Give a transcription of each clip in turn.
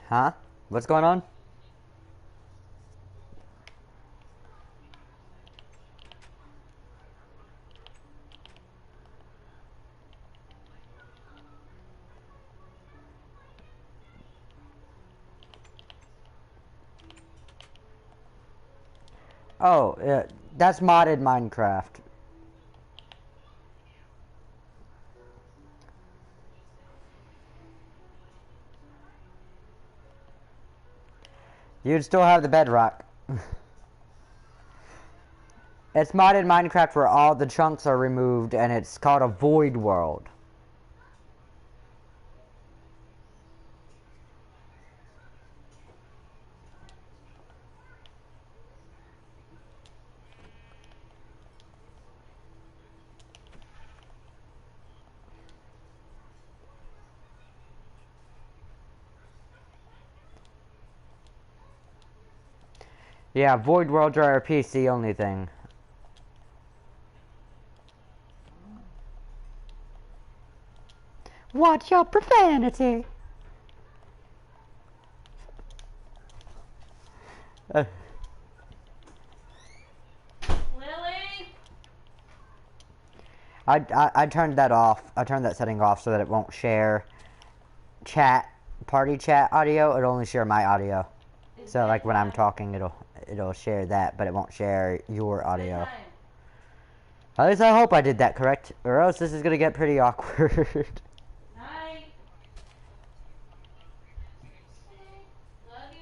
Huh? What's going on? Oh, that's modded Minecraft. You'd still have the bedrock. It's modded Minecraft where all the chunks are removed, and it's called a void world. Yeah, void worlds are a PC only thing. Watch your profanity. Lily? I turned that off. I turned that setting off so that it won't share party chat audio. It'll only share my audio. So like when I'm talking, it'll share that, but it won't share your audio. At least I hope I did that correct, or else this is gonna get pretty awkward. Night. Love you.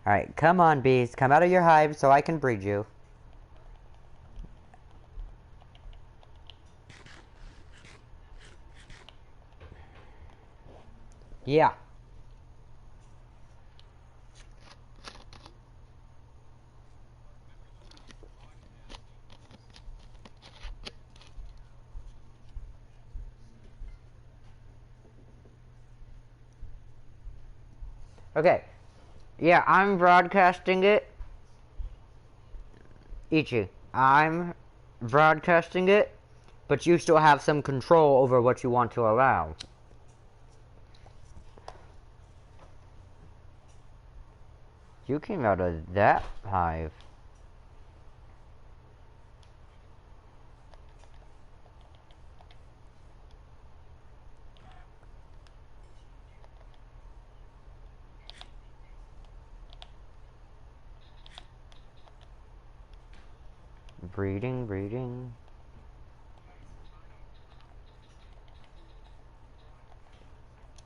Alright, come on, bees. Come out of your hive so I can breed you. Yeah. Okay. Yeah, I'm broadcasting it. Ichi, I'm broadcasting it, but you still have some control over what you want to allow. You came out of that hive. Breeding, breeding.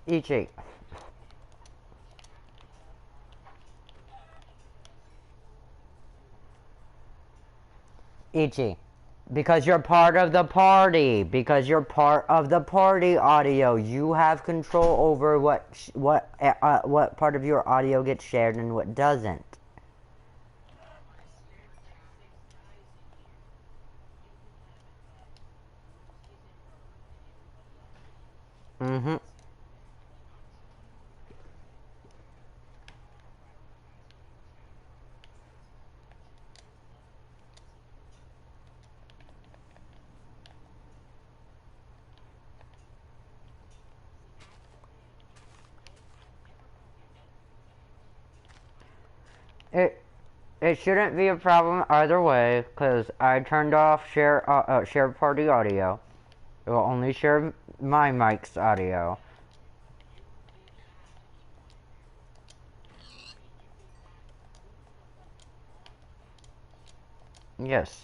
Ichi. Ichi. Because you're part of the party. Because you're part of the party audio. You have control over what part of your audio gets shared and what doesn't. Mm-hmm. It shouldn't be a problem either way, because I turned off share party audio. It will only share my mic's audio. Yes.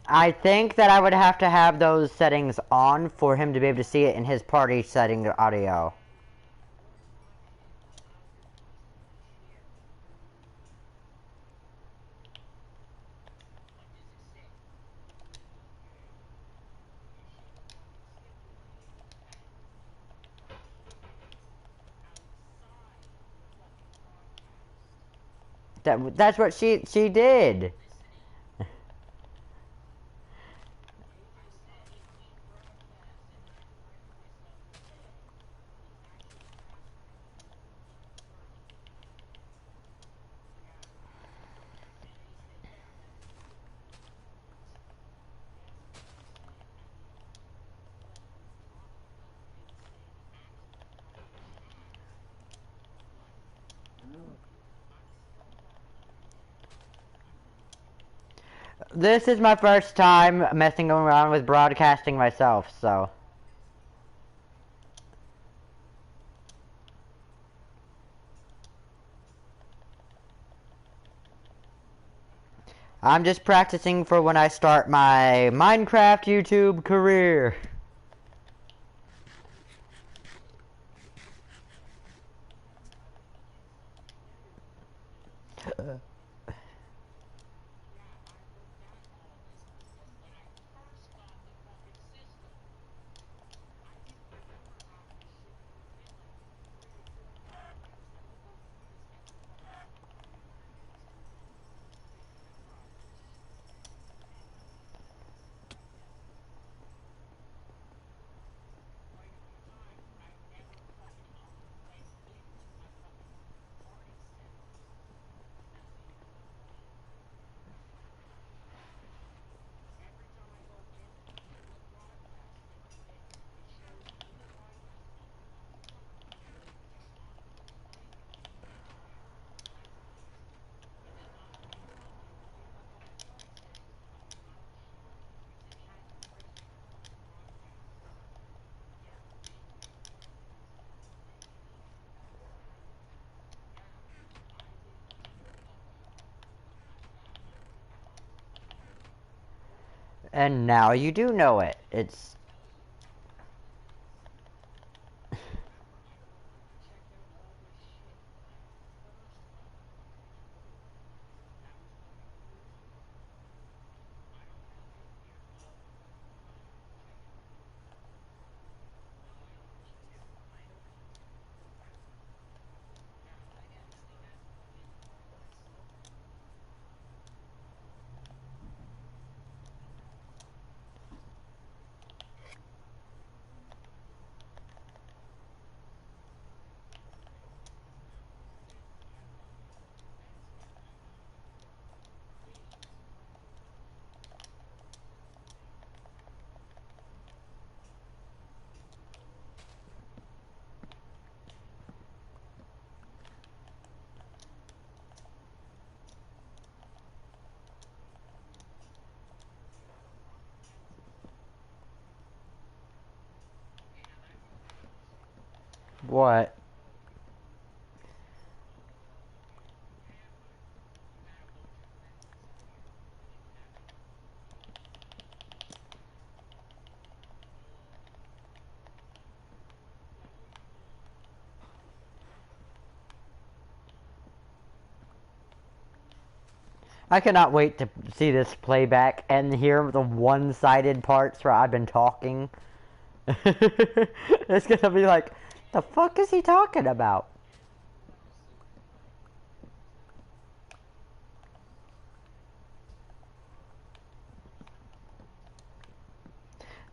I think that I would have to have those settings on for him to be able to see it in his party setting audio. That's what she did. This is my first time messing around with broadcasting myself, so. I'm just practicing for when I start my Minecraft YouTube career. And now you do know it. It's... What? I cannot wait to see this playback and hear the one-sided parts where I've been talking. It's gonna be like, the fuck is he talking about?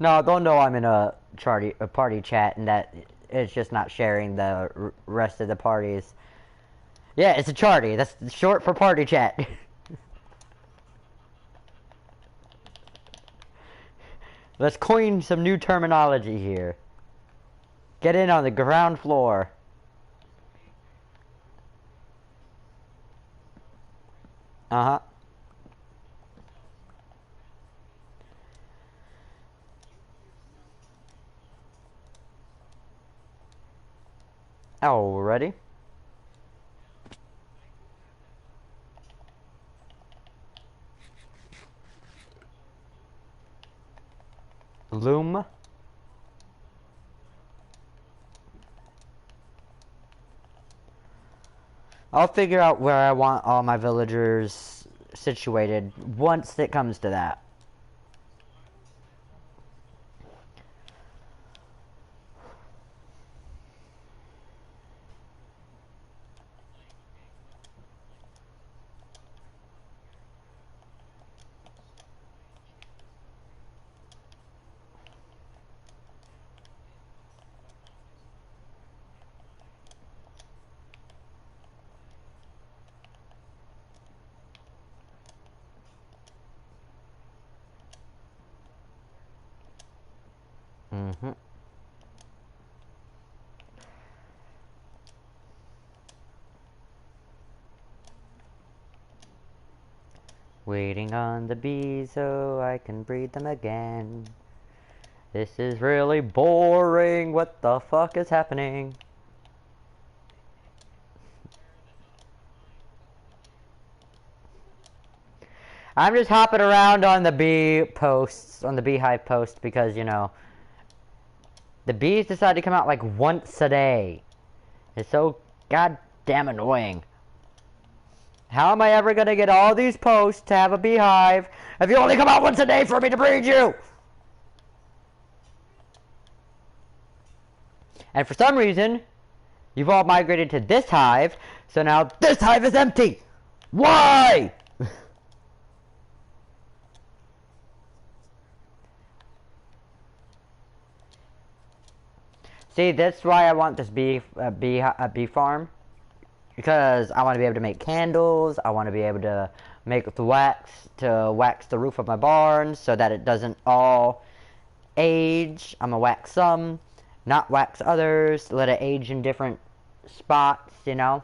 No, they'll know I'm in a party chat and that it's just not sharing the rest of the parties. Yeah, it's a charty. That's short for party chat. Let's coin some new terminology here. Get in on the ground floor. Uh-huh. Alrighty. Loom. I'll figure out where I want all my villagers situated once it comes to that. Mm-hmm. Waiting on the bees so I can breed them again. This is really boring. What the fuck is happening? I'm just hopping around on the bee posts, on the beehive post, because, you know, the bees decide to come out like once a day. It's so goddamn annoying. How am I ever gonna get all these posts to have a beehive if you only come out once a day for me to breed you? And for some reason, you've all migrated to this hive, so now this hive is empty. Why? See, that's why I want this bee farm, because I want to be able to make candles. I want to be able to make the wax to wax the roof of my barn so that it doesn't all age. I'm gonna wax some, not wax others. Let it age in different spots. You know.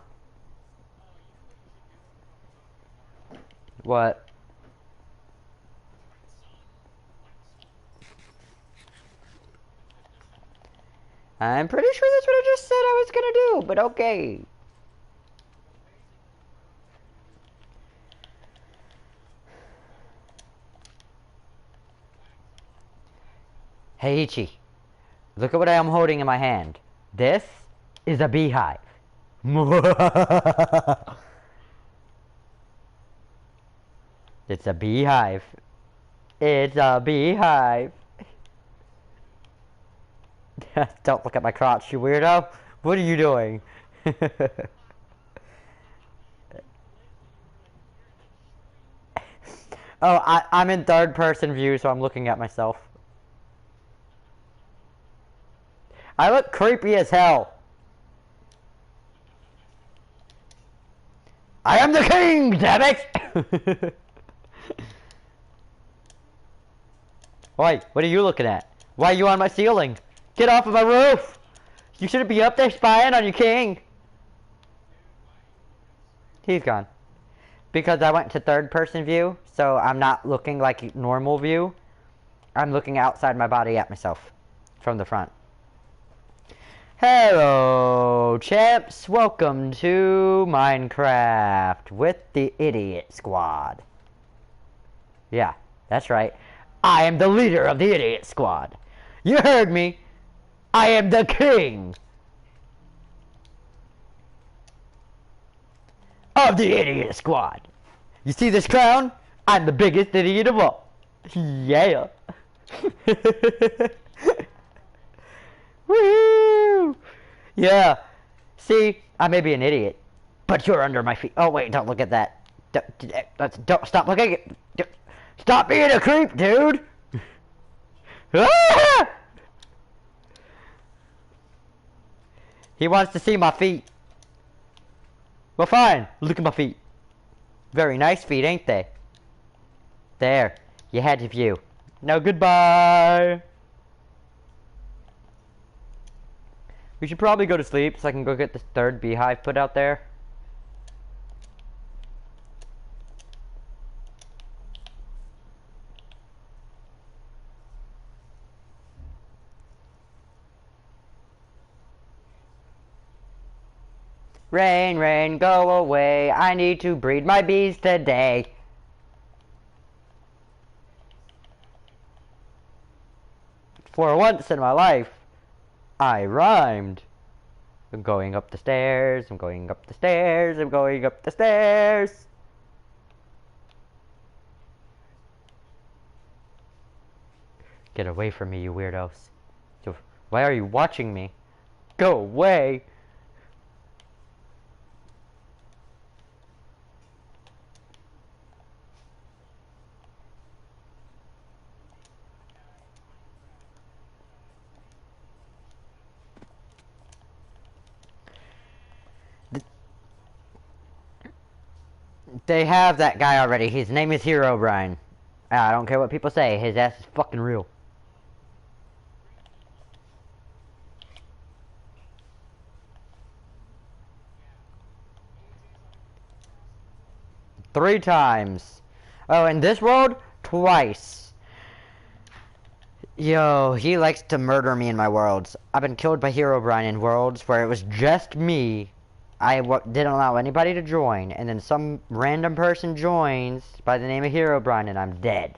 What? I'm pretty sure that's what I just said I was gonna do, but okay. Hey Ichi, look at what I am holding in my hand. This is a beehive. It's a beehive. It's a beehive. Don't look at my crotch, you weirdo. What are you doing? Oh, I'm in third person view, so I'm looking at myself. I look creepy as hell. I am the king, damn it! Why? What are you looking at? Why are you on my ceiling? Get off of my roof! You shouldn't be up there spying on your king. He's gone. Because I went to third person view, so I'm not looking like normal view. I'm looking outside my body at myself from the front. Hello, champs. Welcome to Minecraft with the Idiot Squad. Yeah, that's right. I am the leader of the Idiot Squad. You heard me. I am the king of the Idiot Squad. You see this crown? I'm the biggest idiot of all. Yeah. Woo! Yeah. See, I may be an idiot, but you're under my feet. Oh wait, don't look at that. Don't stop looking at. Stop being a creep, dude. Ah! He wants to see my feet. Well, fine. Look at my feet. Very nice feet, ain't they? There. You had your view. Now goodbye. We should probably go to sleep so I can go get this third beehive put out there. Rain, rain, go away. I need to breed my bees today. For once in my life, I rhymed. I'm going up the stairs, I'm going up the stairs, I'm going up the stairs. Get away from me, you weirdos. Why are you watching me? Go away. They have that guy already. His name is Hero Brian. I don't care what people say. His ass is fucking real. Three times. Oh, in this world, twice. Yo, he likes to murder me in my worlds. I've been killed by Hero Brian in worlds where it was just me. I didn't allow anybody to join, and then some random person joins by the name of Hero Brian, and I'm dead.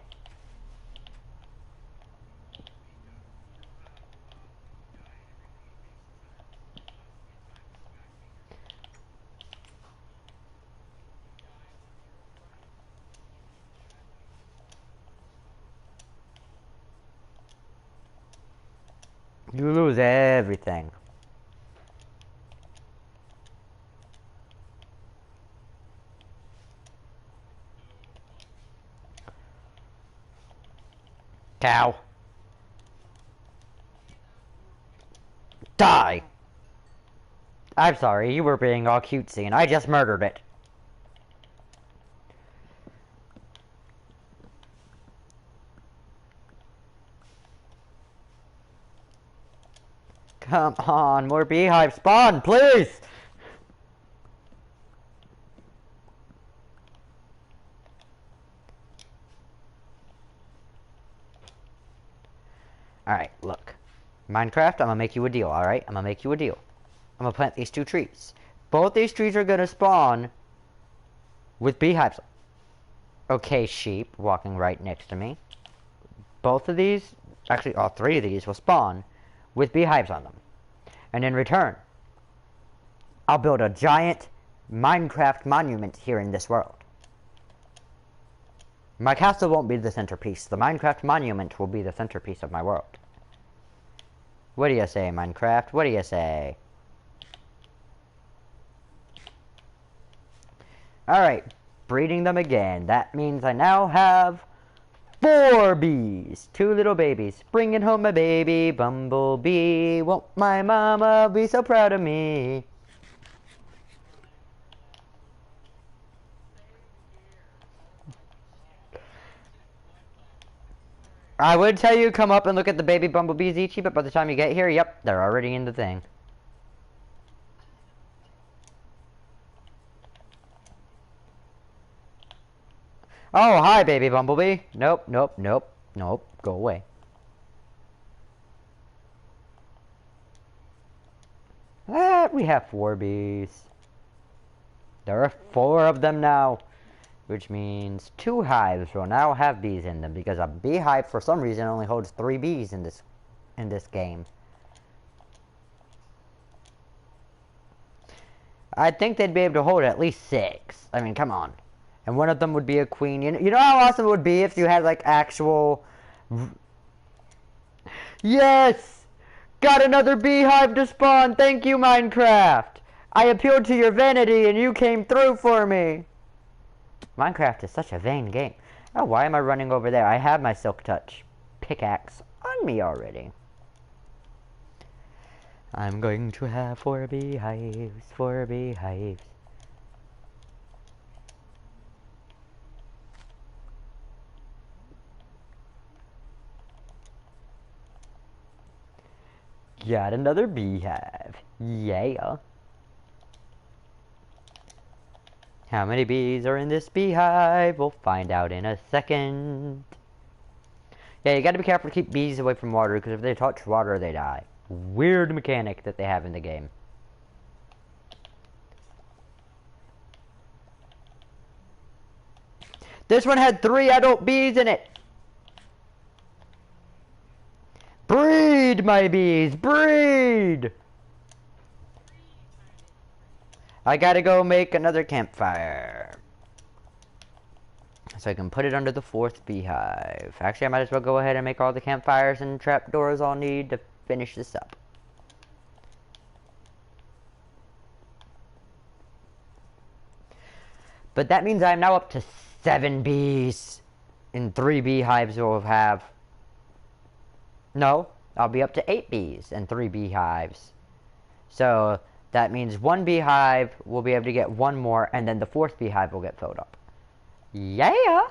You lose everything. Cow. Die! I'm sorry, you were being all cutesy and I just murdered it. Come on, more beehive spawn, please! Alright, look. Minecraft, I'm gonna make you a deal, alright? I'm gonna make you a deal. I'm gonna plant these two trees. Both these trees are gonna spawn with beehives. Okay, sheep walking right next to me. Both of these, actually all three of these will spawn with beehives on them. And in return, I'll build a giant Minecraft monument here in this world. My castle won't be the centerpiece. The Minecraft monument will be the centerpiece of my world. What do you say, Minecraft? What do you say? Alright, breeding them again. That means I now have 4 bees. 2 little babies. Bringing home a baby bumblebee. Won't my mama be so proud of me? I would tell you come up and look at the baby bumblebees, Ichi, but by the time you get here, yep, they're already in the thing. Oh, hi, baby bumblebee. Nope, nope, nope, nope. Go away. We have 4 bees. There are 4 of them now. Which means 2 hives will now have bees in them, because a beehive for some reason only holds 3 bees in this game. I think they'd be able to hold at least 6. I mean, come on. And one of them would be a queen. You know how awesome it would be if you had like actual... Yes! Got another beehive to spawn! Thank you, Minecraft! I appealed to your vanity and you came through for me! Minecraft is such a vain game. Oh, why am I running over there? I have my Silk Touch pickaxe on me already. I'm going to have 4 beehives, 4 beehives. Got another beehive. Yeah. How many bees are in this beehive? We'll find out in a second. Yeah, you gotta be careful to keep bees away from water, because if they touch water, they die. Weird mechanic that they have in the game. This one had 3 adult bees in it. Breed! Breed, my bees! Breed! I gotta go make another campfire. So I can put it under the 4th beehive. Actually, I might as well go ahead and make all the campfires and trapdoors I'll need to finish this up. But that means I'm now up to 7 bees. And 3 beehives will have... No, I'll be up to 8 bees and 3 beehives. So that means 1 beehive will be able to get 1 more, and then the 4th beehive will get filled up. Yeah!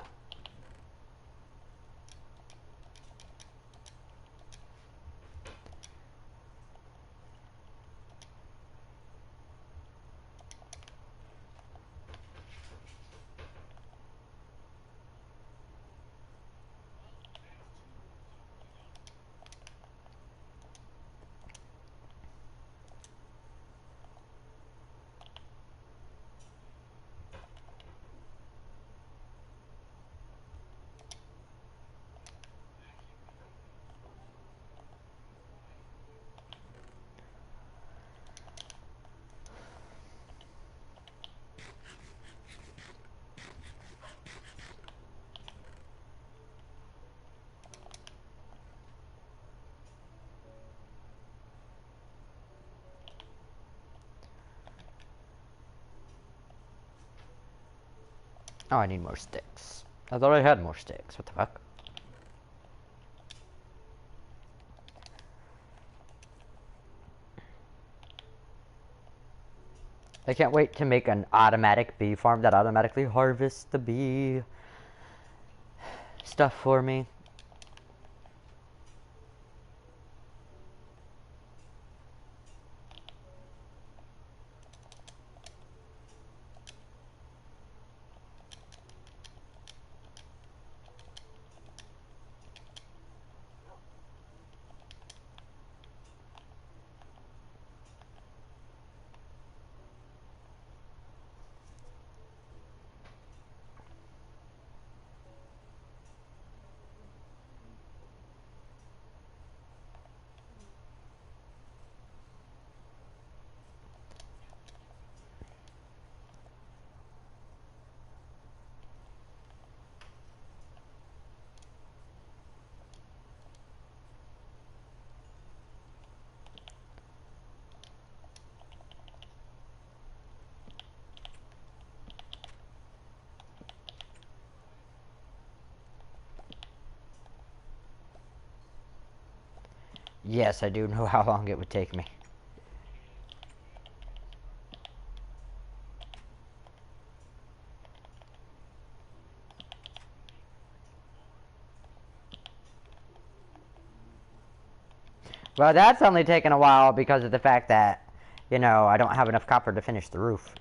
Oh, I need more sticks. I thought I had more sticks. What the fuck? I can't wait to make an automatic bee farm that automatically harvests the bee stuff for me. Yes, I do know how long it would take me. Well, that's only taken a while because of the fact that, you know, I don't have enough copper to finish the roof.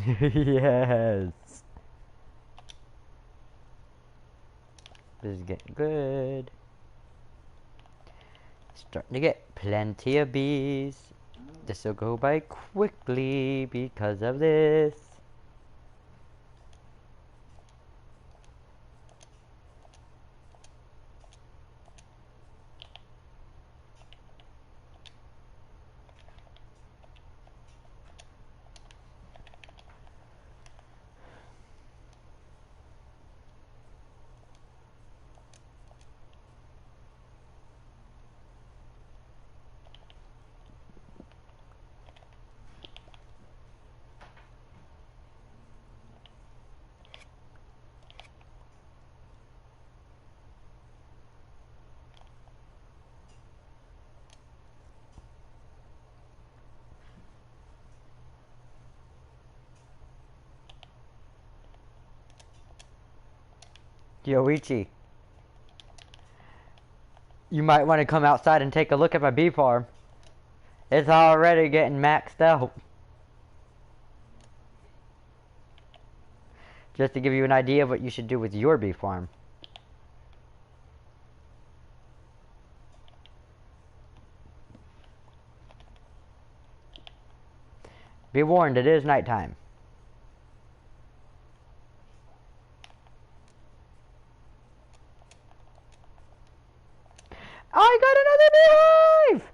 Yes. This is getting good. Starting to get plenty of bees. This will go by quickly because of this. Yoichi, you might want to come outside and take a look at my bee farm. It's already getting maxed out. Just to give you an idea of what you should do with your bee farm. Be warned, it is nighttime. I got another beehive!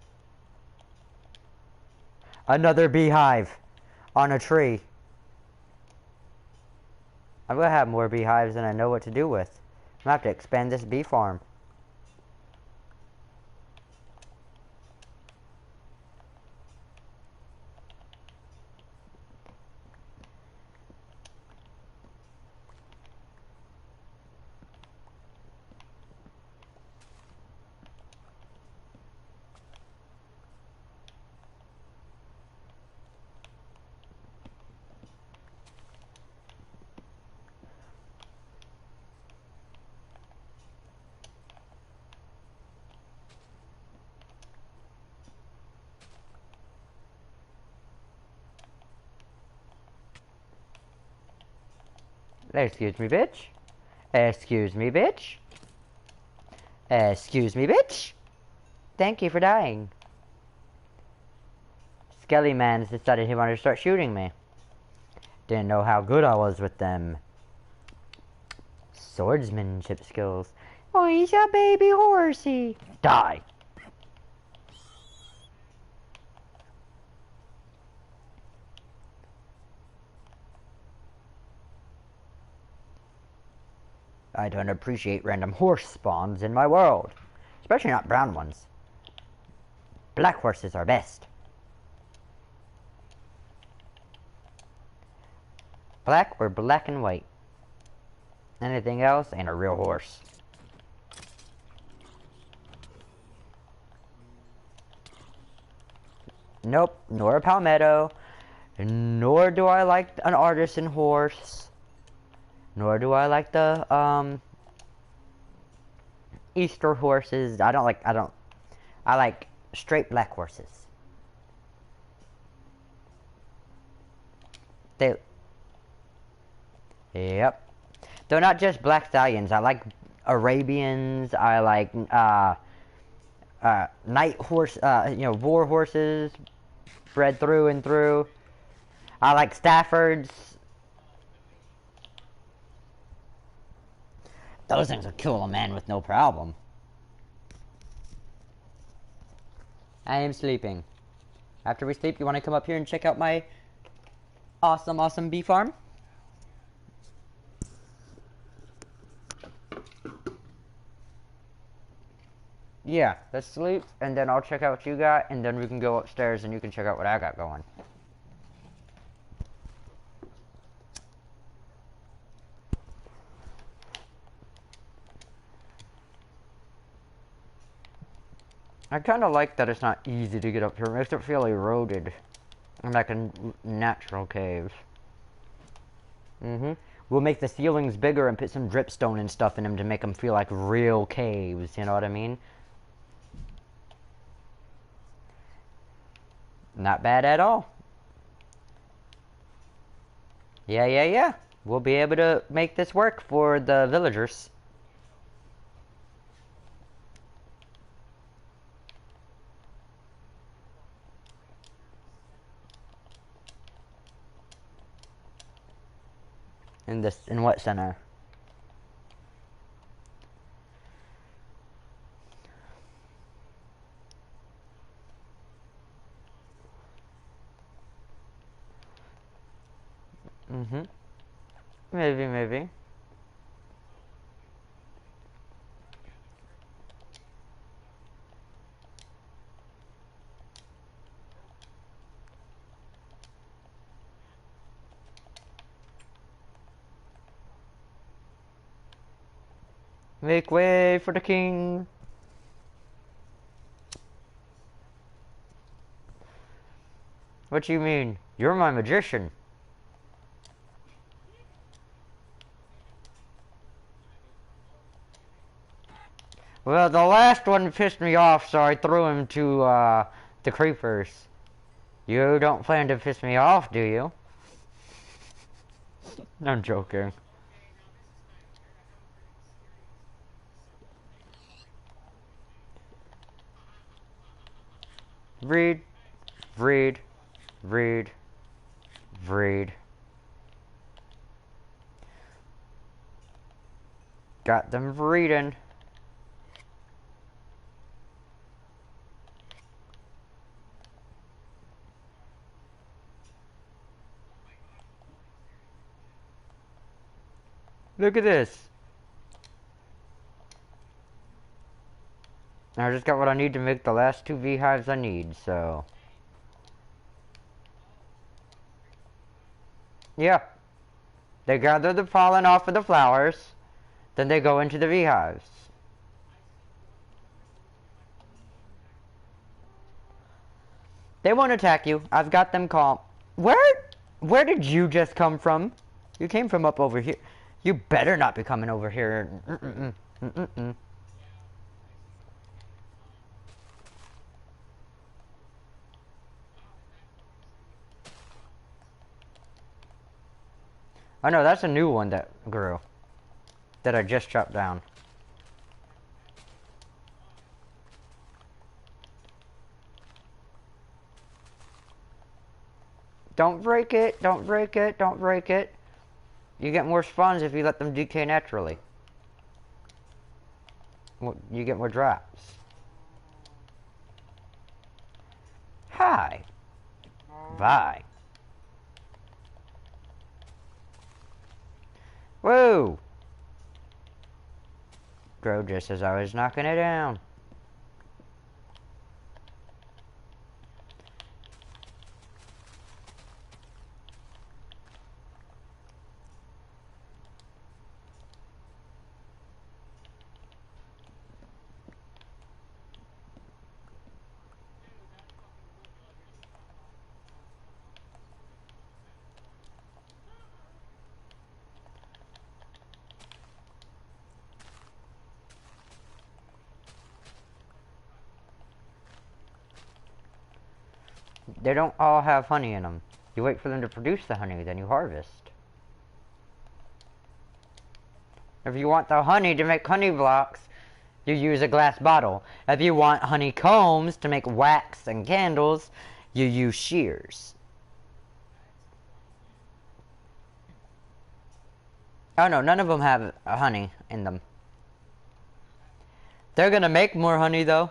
Another beehive on a tree. I'm gonna have more beehives than I know what to do with. I'm gonna have to expand this bee farm. Excuse me, bitch. Excuse me, bitch. Excuse me, bitch. Thank you for dying. Skelly Man decided he wanted to start shooting me. Didn't know how good I was with them swordsmanship skills. Oh, he's a baby horsey. Die. I don't appreciate random horse spawns in my world. Especially not brown ones. Black horses are best. Black or black and white. Anything else ain't a real horse. Nope, nor a palmetto. Nor do I like an artisan horse. Nor do I like the Easter horses. I like straight black horses. Yep. They're not just black stallions. I like Arabians. I like night horse. War horses, bred through and through. I like Staffords. Those things will kill a man with no problem. I am sleeping. After we sleep, you want to come up here and check out my awesome bee farm? Yeah, let's sleep, and then I'll check out what you got, and then we can go upstairs and you can check out what I got going. I kind of like that it's not easy to get up here. It makes it feel eroded. Like a natural cave. We'll make the ceilings bigger and put some dripstone and stuff in them to make them feel like real caves, you know what I mean? Not bad at all. Yeah, yeah, yeah. We'll be able to make this work for the villagers. In what center? Mm-hmm. Maybe, maybe. Make way for the king. What you mean? You're my magician. Well, the last one pissed me off, so I threw him to the creepers. You don't plan to piss me off, do you? I'm joking. Read, read, read, read. Got them reading. Look at this. I just got what I need to make the last 2 beehives I need, so... Yeah. They gather the pollen off of the flowers, then they go into the beehives. They won't attack you. I've got them calm. Where did you just come from? You came from up over here. You better not be coming over here. Mm-mm-mm. Mm-mm-mm. Oh no, that's a new one that grew. That I just chopped down. Don't break it, don't break it, don't break it. You get more spawns if you let them decay naturally. You get more drops. Hi. Bye. Whoa! Grow just as I was knocking it down. They don't all have honey in them. You wait for them to produce the honey, then you harvest. If you want the honey to make honey blocks, you use a glass bottle. If you want honeycombs to make wax and candles, you use shears. Oh no, none of them have honey in them. They're gonna make more honey though.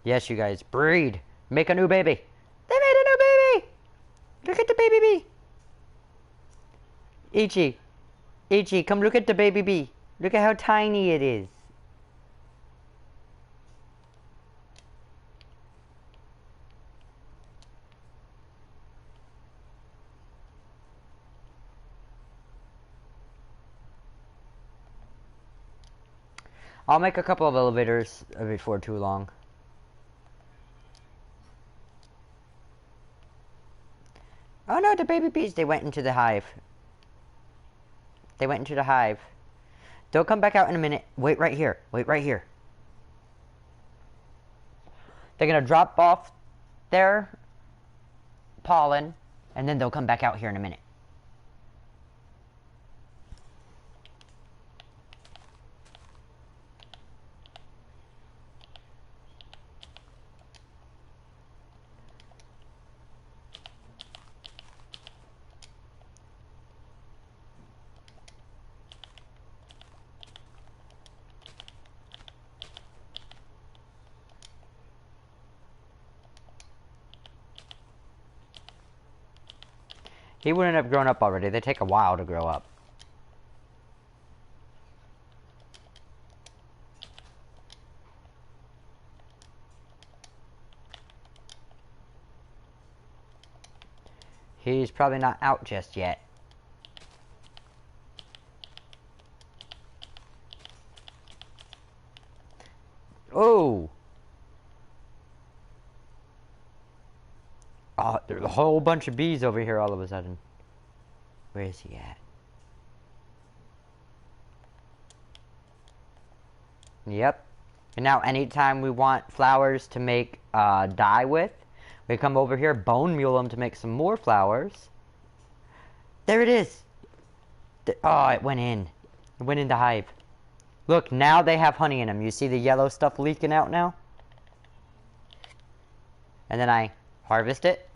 Yes, you guys, breed. Make a new baby. They made a new baby! Look at the baby bee. Ichi. Ichi, come look at the baby bee. Look at how tiny it is. I'll make a couple of elevators before too long. Oh no, the baby bees, they went into the hive. They went into the hive. They'll come back out in a minute. Wait right here. Wait right here. They're gonna drop off their pollen, and then they'll come back out here in a minute. He wouldn't have grown up already. They take a while to grow up. He's probably not out just yet. Oh! Oh, there's a whole bunch of bees over here all of a sudden. Where is he at? Yep. And now anytime we want flowers to make dye with, we come over here, bone meal them to make some more flowers. There it is! Oh, it went in. It went in the hive. Look, now they have honey in them. You see the yellow stuff leaking out now? And then I harvest it.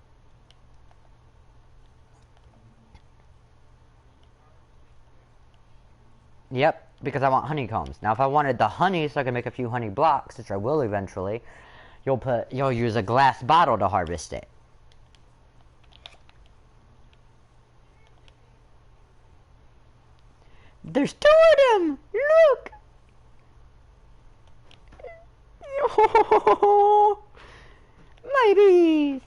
Yep, because I want honeycombs. Now if I wanted the honey so I can make a few honey blocks, which I will eventually, you'll use a glass bottle to harvest it. There's 2 of them! Look! Oh, my bees!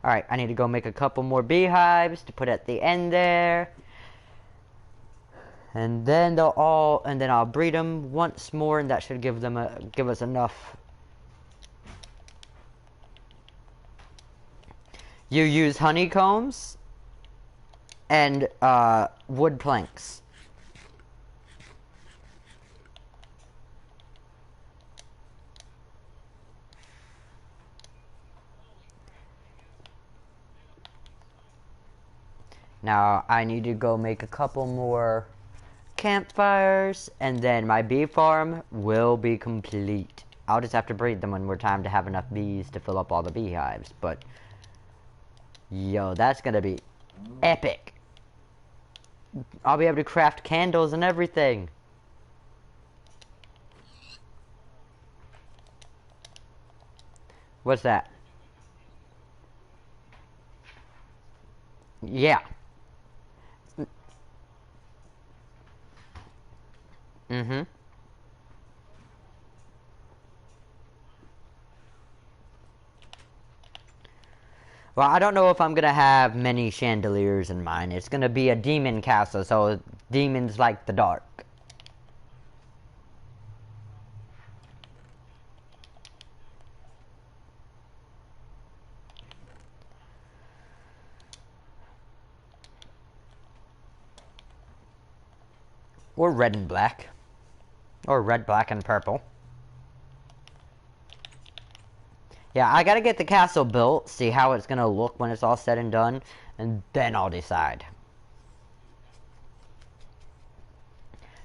Alright, I need to go make a couple more beehives to put at the end there. And then I'll breed them once more, and that should give us enough. You use honeycombs and wood planks. Now I need to go make a couple more campfires, and then my bee farm will be complete. I'll just have to breed them when we're time to have enough bees to fill up all the beehives, but yo, that's gonna be epic. I'll be able to craft candles and everything. What's that? Yeah. Mm-hmm. Well, I don't know if I'm gonna have many chandeliers in mine. It's gonna be a demon castle, so demons like the dark. Or red and black. Or red, black, and purple. Yeah, I gotta get the castle built, see how it's gonna look when it's all said and done, and then I'll decide.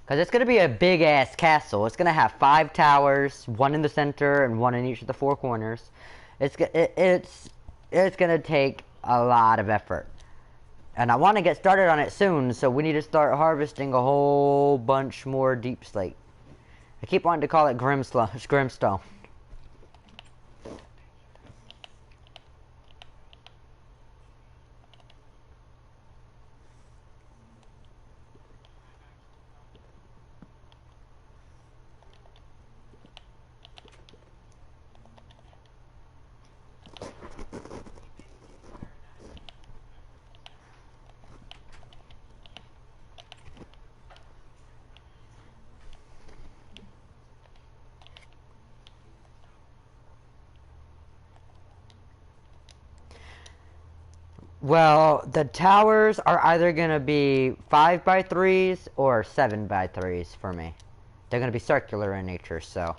Because it's gonna be a big-ass castle. It's gonna have 5 towers, 1 in the center, and 1 in each of the 4 corners. It's gonna take a lot of effort. And I want to get started on it soon, so we need to start harvesting a whole bunch more deep slate. I keep wanting to call it Grimstone. Well, the towers are either going to be 5x3s or 7x3s for me. They're going to be circular in nature, so.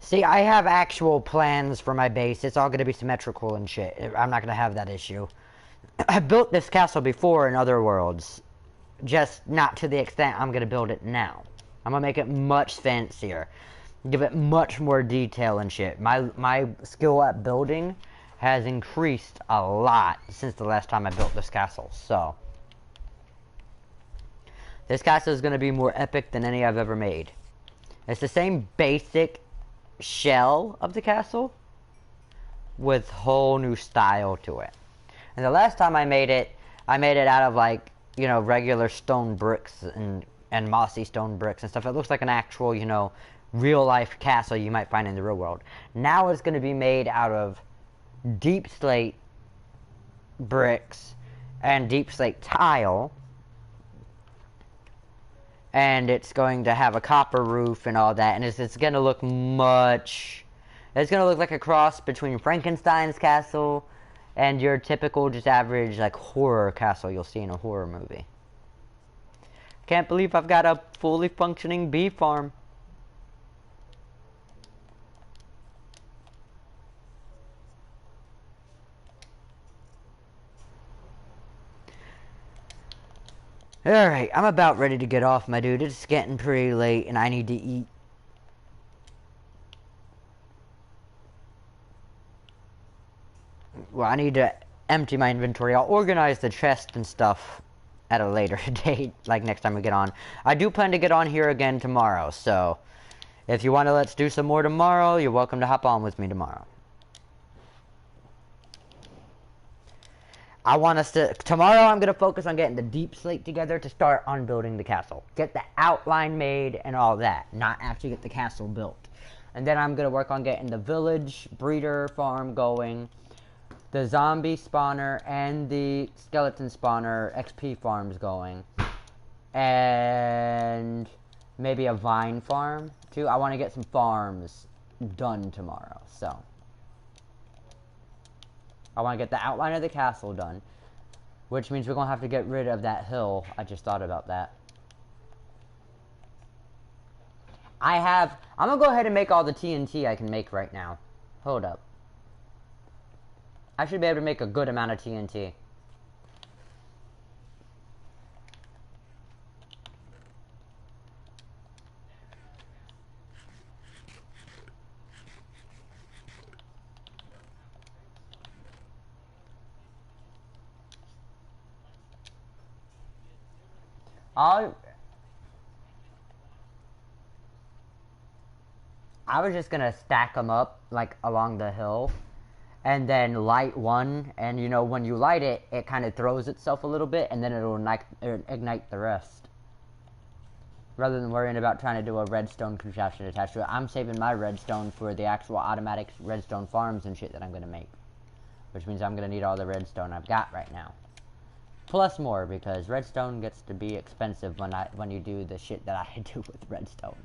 See, I have actual plans for my base. It's all going to be symmetrical and shit. I'm not going to have that issue. I built this castle before in other worlds. Just not to the extent I'm going to build it now. I'm going to make it much fancier. Give it much more detail and shit. My skill at building has increased a lot since the last time I built this castle. So, this castle is going to be more epic than any I've ever made. It's the same basic shell of the castle with whole new style to it. And the last time I made it out of, like, you know, regular stone bricks and mossy stone bricks and stuff. It looks like an actual, you know, real life castle you might find in the real world. Now it's going to be made out of deep slate bricks and deep slate tile. And it's going to have a copper roof and all that, and it's going to look much... It's going to look like a cross between Frankenstein's castle and your typical, just average, like, horror castle you'll see in a horror movie. Can't believe I've got a fully functioning bee farm. Alright, I'm about ready to get off, my dude. It's getting pretty late, and I need to eat. Well, I need to empty my inventory. I'll organize the chest and stuff at a later date, like next time we get on. I do plan to get on here again tomorrow, so if you want to let's do some more tomorrow, you're welcome to hop on with me tomorrow. I want us to... Tomorrow I'm going to focus on getting the deep slate together to start on building the castle. Get the outline made and all that. Not actually get the castle built. And then I'm going to work on getting the village breeder farm going. The zombie spawner and the skeleton spawner XP farms going. And maybe a vine farm too. I want to get some farms done tomorrow. So... I want to get the outline of the castle done. Which means we're going to have to get rid of that hill. I just thought about that. I'm going to go ahead and make all the TNT I can make right now. Hold up. I should be able to make a good amount of TNT. I was just gonna stack them up, like, along the hill, and then light one, and, you know, when you light it, it kind of throws itself a little bit, and then it'll ignite the rest. Rather than worrying about trying to do a redstone contraption attached to it, I'm saving my redstone for the actual automatic redstone farms and shit that I'm gonna make. Which means I'm gonna need all the redstone I've got right now. Plus more, because redstone gets to be expensive when you do the shit that I do with redstone.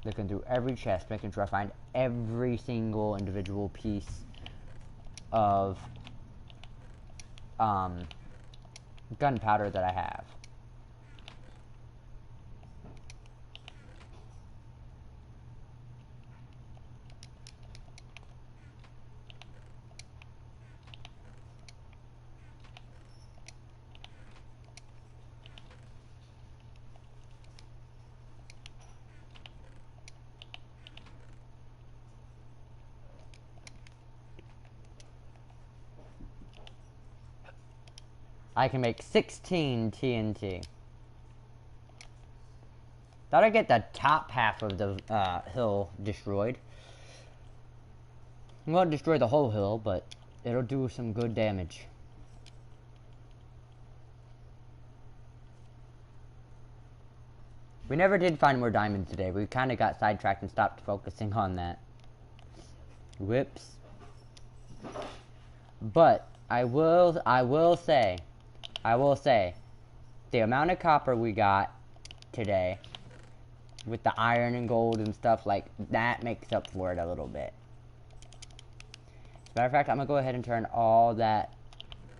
Looking through every chest, making sure I find every single individual piece of gunpowder that I have. I can make 16 TNT. Thought I'd get the top half of the hill destroyed. It won't destroy the whole hill, but it'll do some good damage. We never did find more diamonds today. We kind of got sidetracked and stopped focusing on that. Whoops. But I will say, the amount of copper we got today, with the iron and gold and stuff, like, that makes up for it a little bit. As a matter of fact, I'm gonna go ahead and turn all that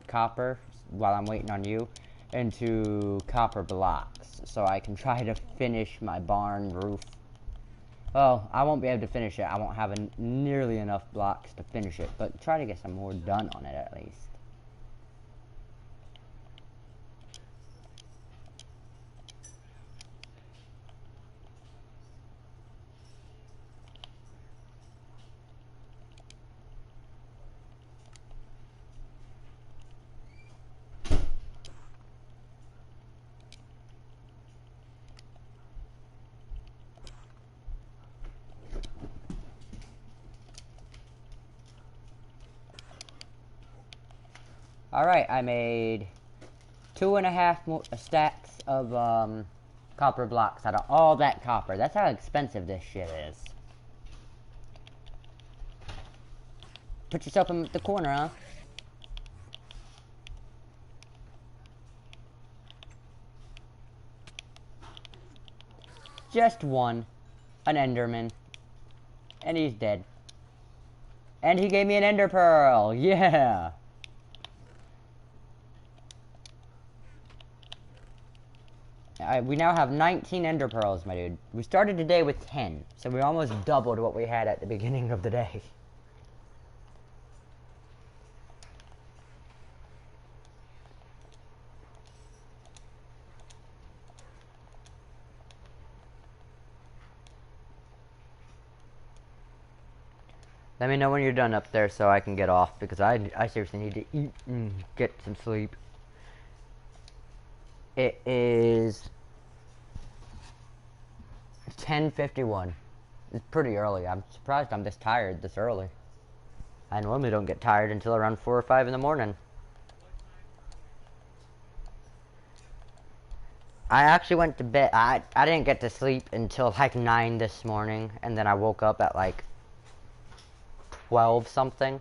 copper, while I'm waiting on you, into copper blocks, so I can try to finish my barn roof. Well, I won't be able to finish it. I won't have nearly enough blocks to finish it, but try to get some more done on it at least. Alright, I made 2.5 stacks of copper blocks out of all that copper. That's how expensive this shit is. Put yourself in the corner, huh? Just one. An Enderman. And he's dead. And he gave me an Ender Pearl. Yeah! We now have 19 Ender Pearls, my dude. We started today with 10, so we almost doubled what we had at the beginning of the day. Let me know when you're done up there so I can get off, because I seriously need to eat and get some sleep. It is 10:51. It's pretty early. I'm surprised I'm this tired this early. I normally don't get tired until around 4 or 5 in the morning. I actually went to bed. I didn't get to sleep until like 9 this morning, and then I woke up at like 12 something.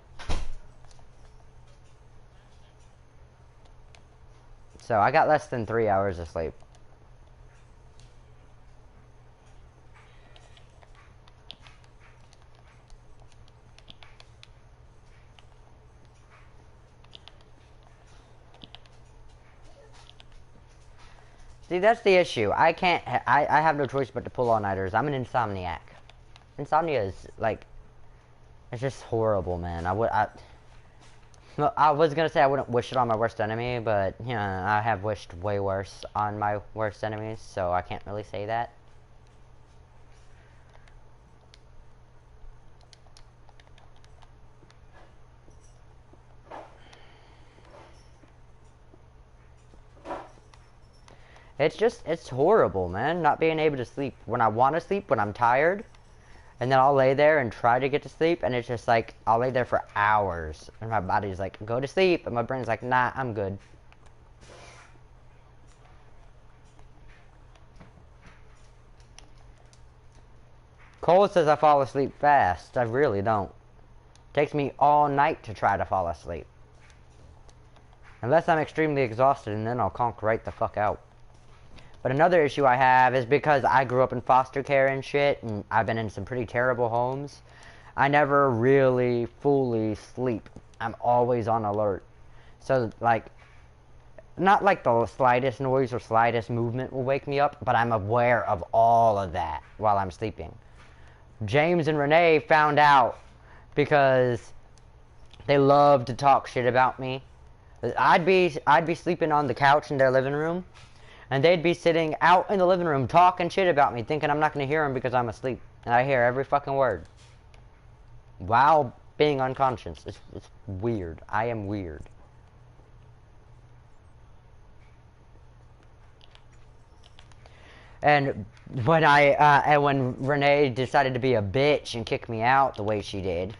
So I got less than 3 hours of sleep. See, that's the issue. I have no choice but to pull all-nighters. I'm an insomniac. Insomnia is, like, it's just horrible, man. I was gonna say I wouldn't wish it on my worst enemy, but, you know, I have wished way worse on my worst enemies, so I can't really say that. It's horrible, man, not being able to sleep when I want to sleep, when I'm tired. And then I'll lay there and try to get to sleep, and it's just like, I'll lay there for hours. And my body's like, go to sleep. And my brain's like, nah, I'm good. Cole says I fall asleep fast. I really don't. It takes me all night to try to fall asleep. Unless I'm extremely exhausted, and then I'll conk right the fuck out. But another issue I have is because I grew up in foster care and shit, and I've been in some pretty terrible homes, I never really fully sleep. I'm always on alert. So, like, not like the slightest noise or slightest movement will wake me up, but I'm aware of all of that while I'm sleeping. James and Renee found out because they love to talk shit about me. I'd be sleeping on the couch in their living room, and they'd be sitting out in the living room talking shit about me, thinking I'm not going to hear them because I'm asleep. And I hear every fucking word. While being unconscious. It's weird. I am weird. And when Renee decided to be a bitch and kick me out the way she did,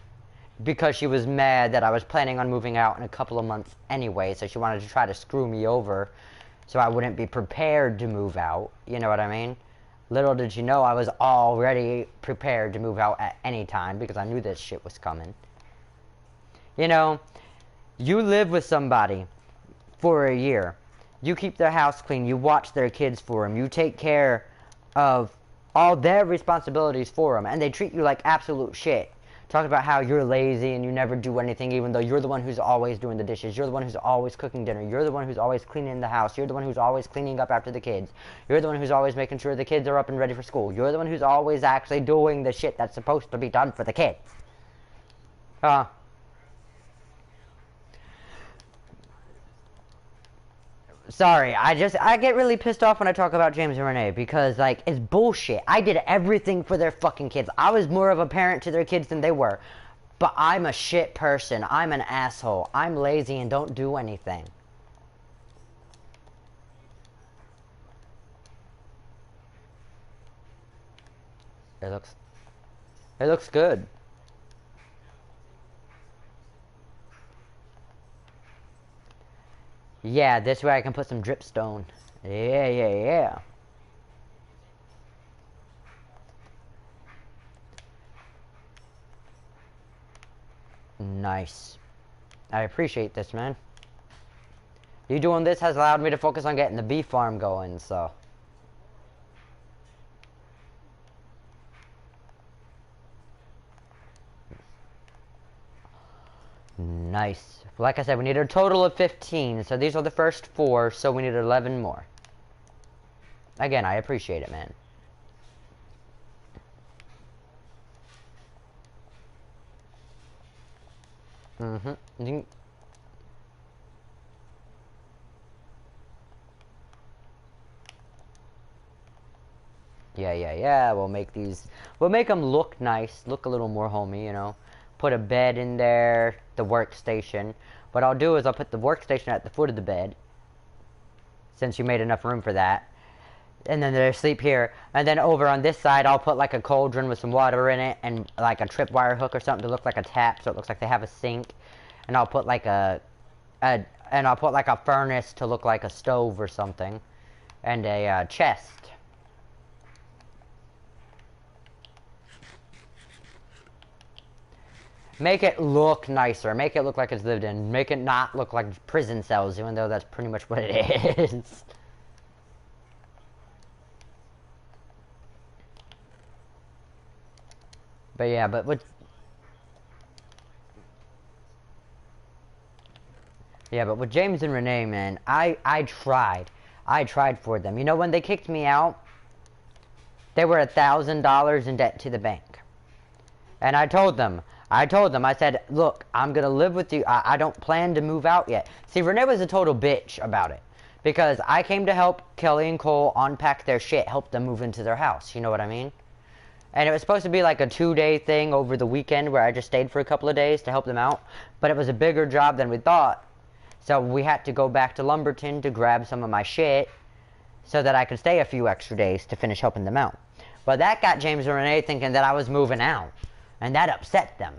because she was mad that I was planning on moving out in a couple of months anyway, so she wanted to try to screw me over so I wouldn't be prepared to move out, you know what I mean? Little did you know I was already prepared to move out at any time because I knew this shit was coming. You know, you live with somebody for a year. You keep their house clean. You watch their kids for them. You take care of all their responsibilities for them. And they treat you like absolute shit. Talk about how you're lazy and you never do anything, even though you're the one who's always doing the dishes. You're the one who's always cooking dinner. You're the one who's always cleaning the house. You're the one who's always cleaning up after the kids. You're the one who's always making sure the kids are up and ready for school. You're the one who's always actually doing the shit that's supposed to be done for the kids. Sorry, I get really pissed off when I talk about James and Renee because, like, it's bullshit. I did everything for their fucking kids. I was more of a parent to their kids than they were. But I'm a shit person. I'm an asshole. I'm lazy and don't do anything. It looks good. Yeah, this way I can put some dripstone. Yeah. Nice. I appreciate this, man. You doing this has allowed me to focus on getting the bee farm going, so. Nice. Like I said, we need a total of 15, so these are the first 4, so we need 11 more. Again, I appreciate it, man. Yeah. We'll make them look nice, look a little more homey, you know. Put a bed in there, the workstation. What I'll do is I'll put the workstation at the foot of the bed, since you made enough room for that. And then they'll sleep here. And then over on this side, I'll put like a cauldron with some water in it, and like a tripwire hook or something to look like a tap, so it looks like they have a sink. And I'll put like a furnace to look like a stove or something, and a chest. Make it look nicer. Make it look like it's lived in. Make it not look like prison cells, even though that's pretty much what it is. But yeah, but with James and Renee, man, I tried for them. You know, when they kicked me out, they were $1,000 in debt to the bank. And I told them, I said, look, I'm going to live with you. I don't plan to move out yet. See, Renee was a total bitch about it. Because I came to help Kelly and Cole unpack their shit, help them move into their house. You know what I mean? And it was supposed to be like a 2-day thing over the weekend where I just stayed for a couple of days to help them out. But it was a bigger job than we thought. So we had to go back to Lumberton to grab some of my shit so that I could stay a few extra days to finish helping them out. But that got James and Renee thinking that I was moving out. And that upset them.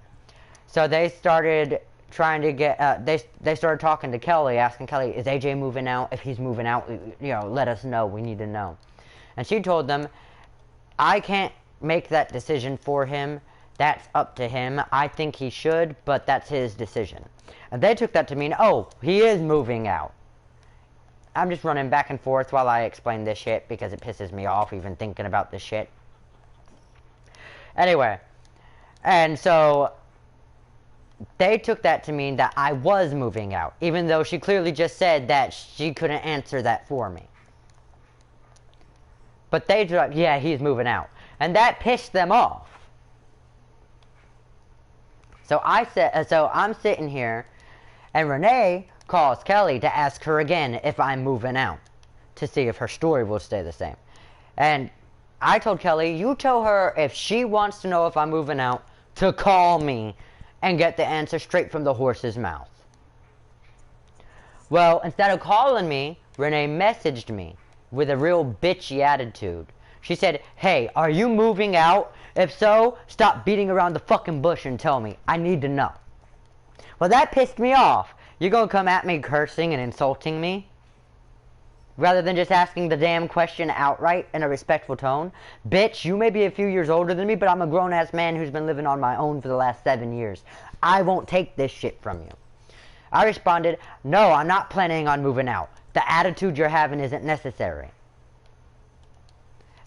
So they started trying to get, they started talking to Kelly, asking Kelly, is AJ moving out? If he's moving out, you know, let us know. We need to know. And she told them, I can't make that decision for him. That's up to him. I think he should, but that's his decision. And they took that to mean, oh, he is moving out. I'm just running back and forth while I explain this shit because it pisses me off even thinking about this shit. Anyway. And so they took that to mean that I was moving out, even though she clearly just said that she couldn't answer that for me. But they thought, yeah, he's moving out. And that pissed them off. So I'm sitting here, and Renee calls Kelly to ask her again if I'm moving out, to see if her story will stay the same. And I told Kelly, you tell her if she wants to know if I'm moving out, to call me and get the answer straight from the horse's mouth. Well, instead of calling me, Renee messaged me with a real bitchy attitude. She said, hey, are you moving out? If so, stop beating around the fucking bush and tell me. I need to know. Well, that pissed me off. You gonna come at me cursing and insulting me? rather than just asking the damn question outright in a respectful tone. Bitch, you may be a few years older than me, but I'm a grown-ass man who's been living on my own for the last 7 years. I won't take this shit from you. I responded, no, I'm not planning on moving out. The attitude you're having isn't necessary.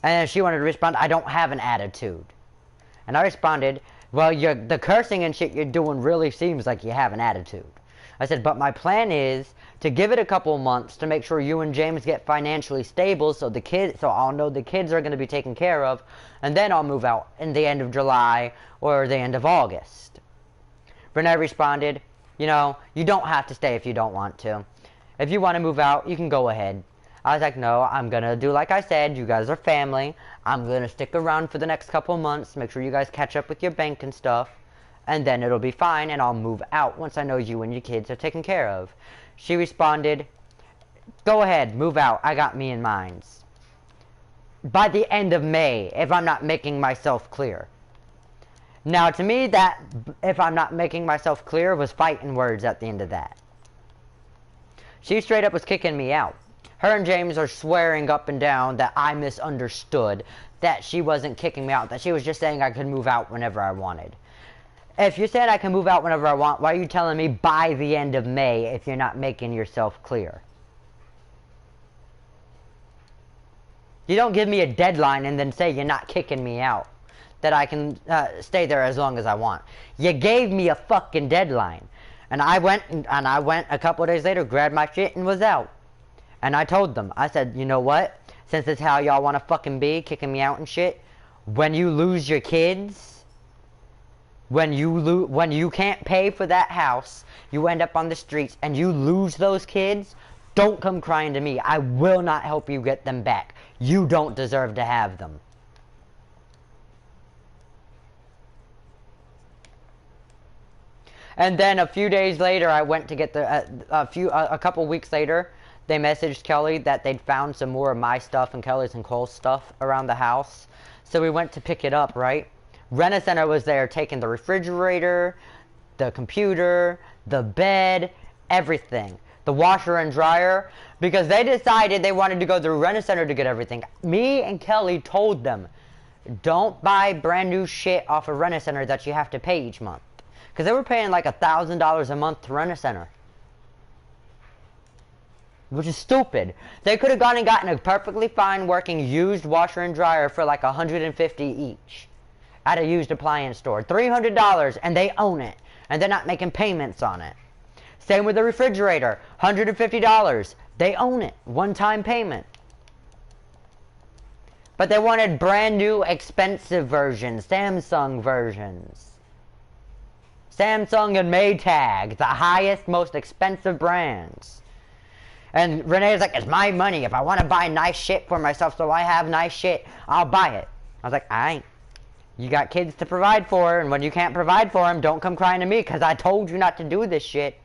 And then she wanted to respond, I don't have an attitude. And I responded, well, the cursing and shit you're doing really seems like you have an attitude. I said, but my plan is to give it a couple months to make sure you and James get financially stable so I'll know the kids are going to be taken care of, and then I'll move out in the end of July or the end of August. Renee responded, you know, you don't have to stay if you don't want to. If you want to move out, you can go ahead. I was like, no, I'm going to do like I said. You guys are family. I'm going to stick around for the next couple months, make sure you guys catch up with your bank and stuff, and then it'll be fine, and I'll move out once I know you and your kids are taken care of. She responded, go ahead, move out. I got me in minds. By the end of May, if I'm not making myself clear. Now, to me, that, if I'm not making myself clear, was fighting words at the end of that. She straight up was kicking me out. Her and James are swearing up and down that I misunderstood, that she wasn't kicking me out, that she was just saying I could move out whenever I wanted. If you said I can move out whenever I want, why are you telling me by the end of May if you're not making yourself clear? You don't give me a deadline and then say you're not kicking me out, that I can stay there as long as I want. You gave me a fucking deadline. And I went a couple of days later, grabbed my shit and was out. And I told them, I said, you know what? Since it's how y'all want to fucking be, kicking me out and shit, when you lose your kids, when you can't pay for that house, you end up on the streets and you lose those kids, don't come crying to me. I will not help you get them back. You don't deserve to have them. And then a few days later, I went to get a couple weeks later, they messaged Kelly that they'd found some more of my stuff and Kelly's and Cole's stuff around the house. So we went to pick it up, right? Rent-A-Center was there taking the refrigerator, the computer, the bed, everything. The washer and dryer, because they decided they wanted to go to Rent-A-Center to get everything. Me and Kelly told them, don't buy brand new shit off of Rent-A-Center that you have to pay each month. Because they were paying like $1,000 a month to Rent-A-Center. Which is stupid. They could have gone and gotten a perfectly fine working used washer and dryer for like $150 each at a used appliance store. $300 and they own it. And they're not making payments on it. Same with the refrigerator. $150. They own it. One-time payment. But they wanted brand new expensive versions. Samsung versions. Samsung and Maytag. The highest, most expensive brands. And Renee's like, it's my money. If I want to buy nice shit for myself so I have nice shit, I'll buy it. I was like, alright. You got kids to provide for, and when you can't provide for them, don't come crying to me, because I told you not to do this shit.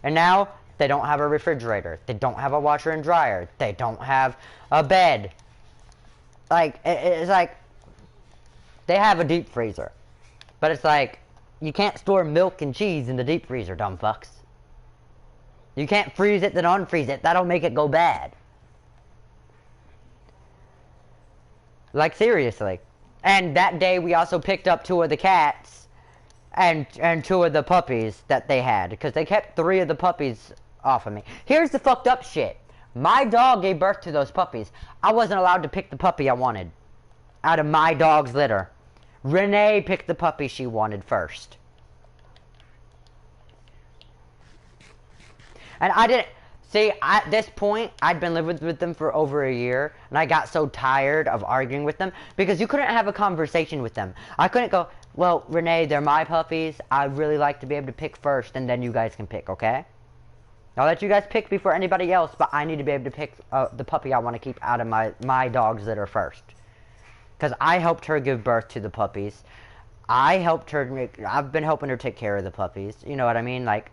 And now, they don't have a refrigerator. They don't have a washer and dryer. They don't have a bed. Like, it's like, they have a deep freezer. But it's like, you can't store milk and cheese in the deep freezer, dumb fucks. You can't freeze it, then unfreeze it. That'll make it go bad. Like, seriously. And that day, we also picked up 2 of the cats and 2 of the puppies that they had. Because they kept 3 of the puppies off of me. Here's the fucked up shit. My dog gave birth to those puppies. I wasn't allowed to pick the puppy I wanted out of my dog's litter. Renee picked the puppy she wanted first. And I didn't... See, at this point, I'd been living with them for over a year, and I got so tired of arguing with them, because you couldn't have a conversation with them. I couldn't go, well, Renee, they're my puppies. I'd really like to be able to pick first, and then you guys can pick, okay? I'll let you guys pick before anybody else, but I need to be able to pick the puppy I want to keep out of my dog's litter first. Because I helped her give birth to the puppies. I've been helping her take care of the puppies. You know what I mean? Like,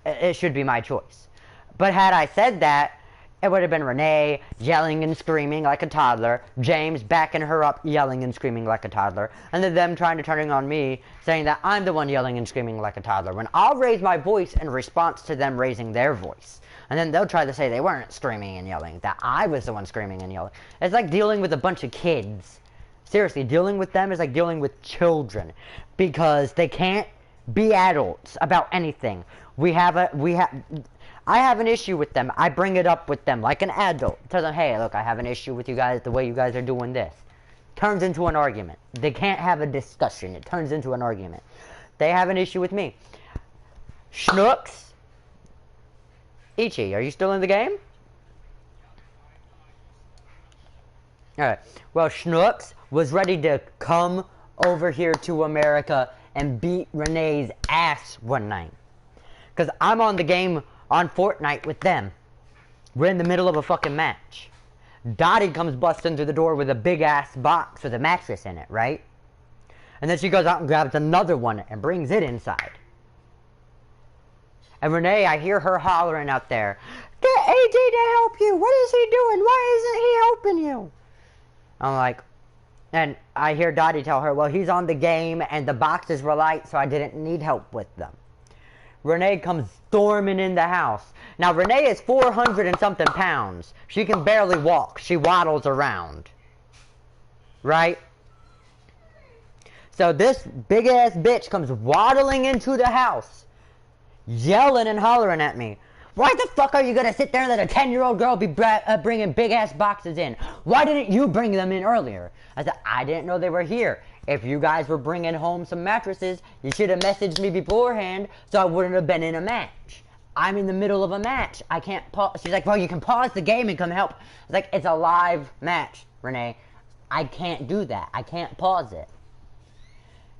it should be my choice. But had I said that, it would have been Renee yelling and screaming like a toddler, James backing her up yelling and screaming like a toddler, and then them trying to turn on me saying that I'm the one yelling and screaming like a toddler, when I'll raise my voice in response to them raising their voice. And then they'll try to say they weren't screaming and yelling, that I was the one screaming and yelling. It's like dealing with a bunch of kids. Seriously, dealing with them is like dealing with children, because they can't be adults about anything. I have an issue with them. I bring it up with them like an adult. Tell them, hey, look, I have an issue with you guys, the way you guys are doing this. Turns into an argument. They can't have a discussion. It turns into an argument. They have an issue with me. Schnooks. Ichi, are you still in the game? Alright. Well, Schnooks was ready to come over here to America and beat Renee's ass one night. Because I'm on the game on Fortnite with them. We're in the middle of a fucking match. Dottie comes busting through the door with a big-ass box with a mattress in it, right? And then she goes out and grabs another one and brings it inside. And Renee, I hear her hollering out there, "Get AJ to help you! What is he doing? Why isn't he helping you?" I'm like, and I hear Dottie tell her, well, he's on the game and the boxes were light, so I didn't need help with them. Renee comes storming in the house. Now, Renee is 400 and something pounds. She can barely walk. She waddles around. Right? So this big-ass bitch comes waddling into the house, yelling and hollering at me. Why the fuck are you going to sit there and let a 10-year-old girl be bringing big-ass boxes in? Why didn't you bring them in earlier? I said, I didn't know they were here. If you guys were bringing home some mattresses, you should have messaged me beforehand so I wouldn't have been in a match. I'm in the middle of a match. I can't pause. She's like, well, you can pause the game and come help. I was like, it's a live match, Renee. I can't do that. I can't pause it.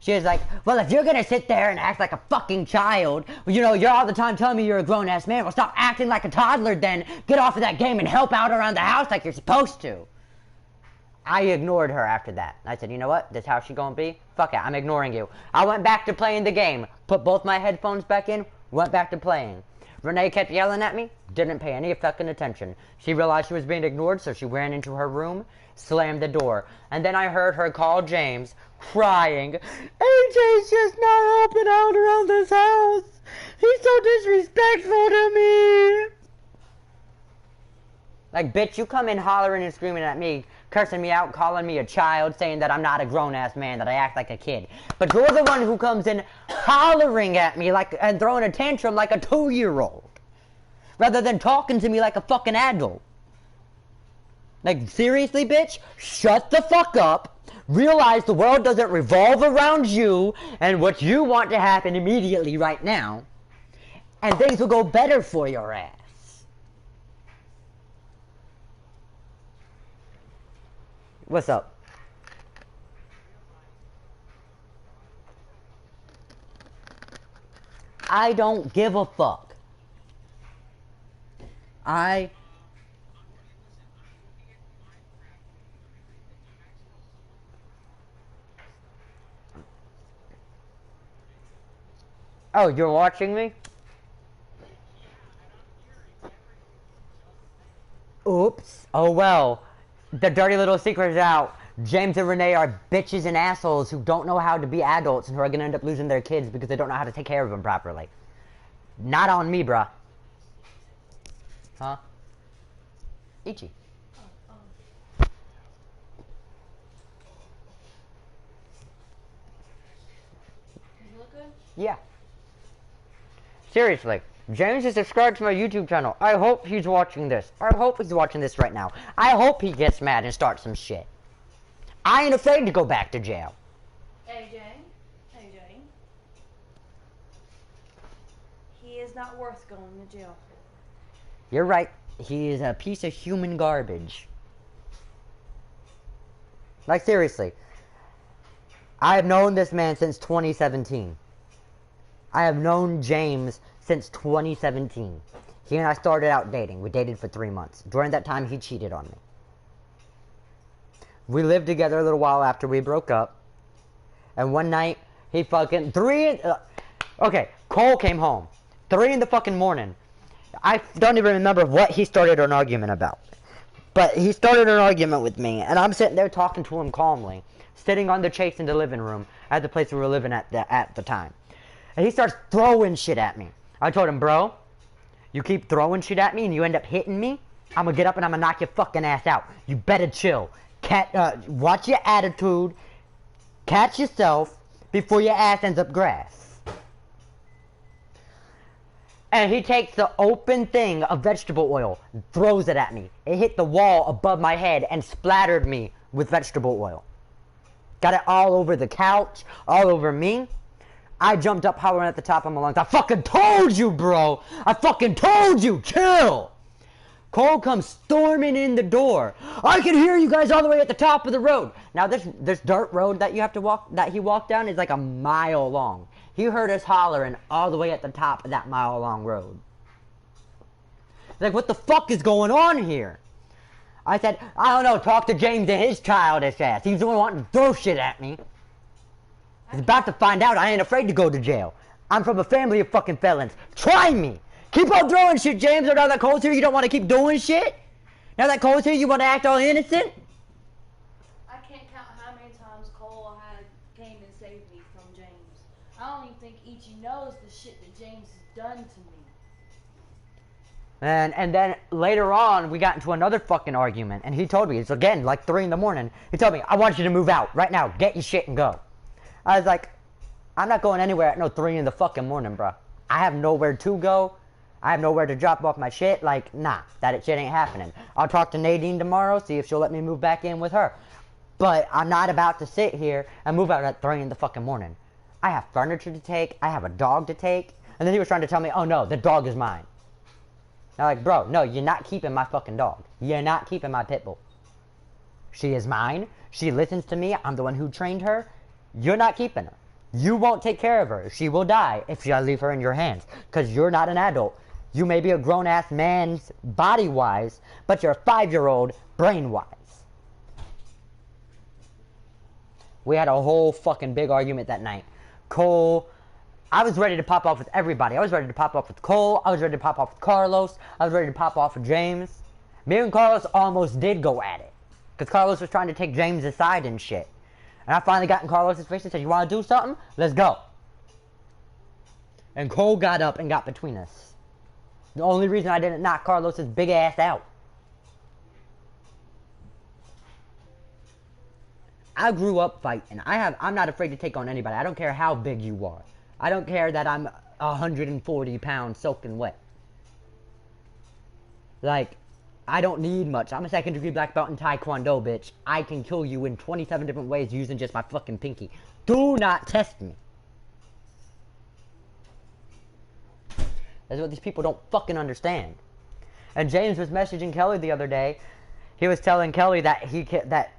She was like, well, if you're going to sit there and act like a fucking child, well, you know, you're all the time telling me you're a grown-ass man. Well, stop acting like a toddler then. Get off of that game and help out around the house like you're supposed to. I ignored her after that. I said, you know what? This how she gonna be? Fuck it, I'm ignoring you. I went back to playing the game. Put both my headphones back in, went back to playing. Renee kept yelling at me, didn't pay any fucking attention. She realized she was being ignored, so she ran into her room, slammed the door. And then I heard her call James, crying, AJ's just not helping out around this house. He's so disrespectful to me. Like, bitch, you come in hollering and screaming at me, cursing me out, calling me a child, saying that I'm not a grown-ass man, that I act like a kid. But you're the one who comes in hollering at me like and throwing a tantrum like a 2-year-old, rather than talking to me like a fucking adult. Like, seriously, bitch? Shut the fuck up. Realize the world doesn't revolve around you and what you want to happen immediately right now, and things will go better for your ass. What's up? I don't give a fuck. Oh, you're watching me? Oops. Oh well. The dirty little secret is out. James and Renee are bitches and assholes who don't know how to be adults and who are going to end up losing their kids because they don't know how to take care of them properly. Not on me, bruh. Huh? Ichi. You look good? Yeah. Seriously. James is subscribed to my YouTube channel. I hope he's watching this. I hope he's watching this right now. I hope he gets mad and starts some shit. I ain't afraid to go back to jail. AJ. He is not worth going to jail. You're right. He is a piece of human garbage. Like, seriously. I have known this man since 2017. I have known James since 2017. He and I started out dating. We dated for 3 months. During that time, he cheated on me. We lived together a little while after we broke up. And one night, he fucking... Okay, Cole came home. 3 in the fucking morning. I don't even remember what he started an argument about. But he started an argument with me. And I'm sitting there talking to him calmly. Sitting on the chase in the living room at the place we were living at the time. And he starts throwing shit at me. I told him, bro, You keep throwing shit at me and you end up hitting me, I'm gonna get up and I'm gonna knock your fucking ass out. You better chill. Watch your attitude. Catch yourself before your ass ends up grass. And he takes the open thing of vegetable oil, throws it at me. It hit the wall above my head and splattered me with vegetable oil. Got it all over the couch, all over me. I jumped up hollering at the top of my lungs. I fucking told you, bro! I fucking told you! Chill! Cole comes storming in the door. I can hear you guys all the way at the top of the road. Now this dirt road that you have to walk, that he walked down, is like a mile long. He heard us hollering all the way at the top of that mile long road. He's like, what the fuck is going on here? I said, I don't know, talk to James and his childish ass. He's the one wanting to throw shit at me. He's about to find out I ain't afraid to go to jail. I'm from a family of fucking felons. Try me! Keep on throwing shit, James. Or now that Cole's here, you don't want to keep doing shit? Now that Cole's here, you want to act all innocent? I can't count how many times Cole came and saved me from James. I don't even think Ichi knows the shit that James has done to me. And then later on, we got into another fucking argument. And he told me, it's again like 3 in the morning. He told me, I want you to move out right now. Get your shit and go. I was like, I'm not going anywhere at no 3 in the fucking morning, bro. I have nowhere to go. I have nowhere to drop off my shit. Like, nah, that shit ain't happening. I'll talk to Nadine tomorrow, see if she'll let me move back in with her. But I'm not about to sit here and move out at 3 in the fucking morning. I have furniture to take. I have a dog to take. And then he was trying to tell me, oh no, the dog is mine. I'm like, bro, no, you're not keeping my fucking dog. You're not keeping my pit bull. She is mine. She listens to me. I'm the one who trained her. You're not keeping her. You won't take care of her. She will die if I leave her in your hands. Because you're not an adult. You may be a grown-ass man's body-wise, but you're a 5-year-old brain-wise. We had a whole fucking big argument that night. Cole, I was ready to pop off with everybody. I was ready to pop off with Cole. I was ready to pop off with Carlos. I was ready to pop off with James. Me and Carlos almost did go at it. Because Carlos was trying to take James aside and shit. And I finally got in Carlos' face and said, you want to do something? Let's go. And Cole got up and got between us. The only reason I didn't knock Carlos' big ass out. I grew up fighting. I'm not afraid to take on anybody. I don't care how big you are. I don't care that I'm 140 pounds soaking wet. Like, I don't need much. I'm a second-degree black belt in Taekwondo, bitch. I can kill you in 27 different ways using just my fucking pinky. Do not test me. That's what these people don't fucking understand. And James was messaging Kelly the other day. He was telling Kelly that that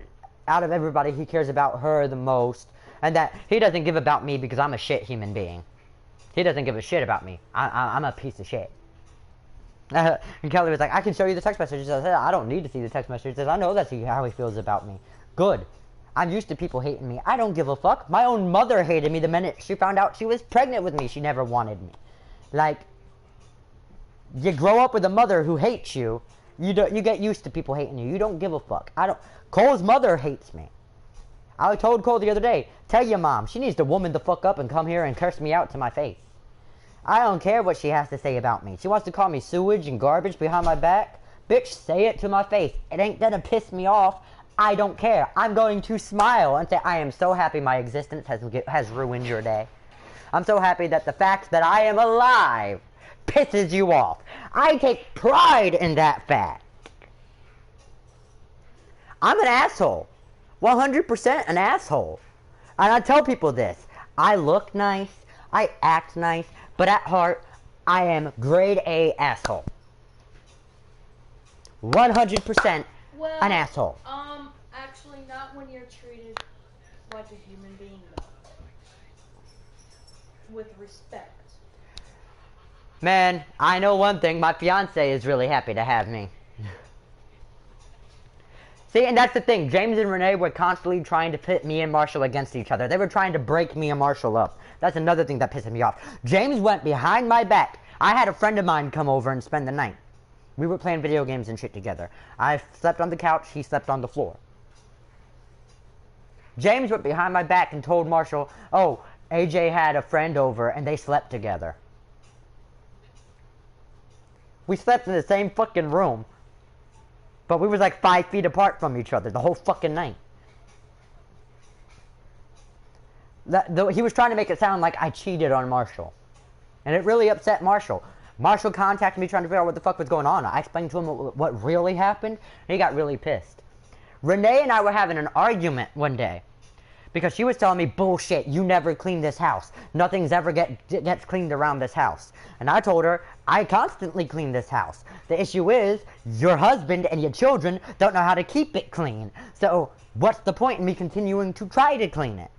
out of everybody, he cares about her the most. And that he doesn't give about me because I'm a shit human being. He doesn't give a shit about me. I'm a piece of shit. And Kelly was like, I can show you the text messages. I said, I don't need to see the text messages. I know that's how he feels about me. Good. I'm used to people hating me. I don't give a fuck. My own mother hated me the minute she found out she was pregnant with me. She never wanted me. Like, you grow up with a mother who hates you. You get used to people hating you. You don't give a fuck. Cole's mother hates me. I told Cole the other day, tell your mom, she needs to woman the fuck up and come here and curse me out to my face. I don't care what she has to say about me. She wants to call me sewage and garbage behind my back. Bitch, say it to my face. It ain't gonna piss me off. I don't care. I'm going to smile and say, I am so happy my existence has ruined your day. I'm so happy that the fact that I am alive pisses you off. I take pride in that fact. I'm an asshole. 100% an asshole. And I tell people this. I look nice. I act nice. But at heart, I am grade A asshole. 100% an asshole. Actually not when you're treated like a human being, though. With respect. Man, I know one thing. My fiance is really happy to have me. See, and that's the thing. James and Renee were constantly trying to pit me and Marshall against each other. They were trying to break me and Marshall up. That's another thing that pissed me off. James went behind my back. I had a friend of mine come over and spend the night. We were playing video games and shit together. I slept on the couch. He slept on the floor. James went behind my back and told Marshall, oh, AJ had a friend over and they slept together. We slept in the same fucking room. But we was like 5 feet apart from each other the whole fucking night. He was trying to make it sound like I cheated on Marshall. And it really upset Marshall. Marshall contacted me trying to figure out what the fuck was going on. I explained to him what really happened, and he got really pissed. Renee and I were having an argument one day. Because she was telling me, bullshit, you never clean this house. Nothing's ever gets cleaned around this house. And I told her, I constantly clean this house. The issue is, your husband and your children don't know how to keep it clean. So, what's the point in me continuing to try to clean it?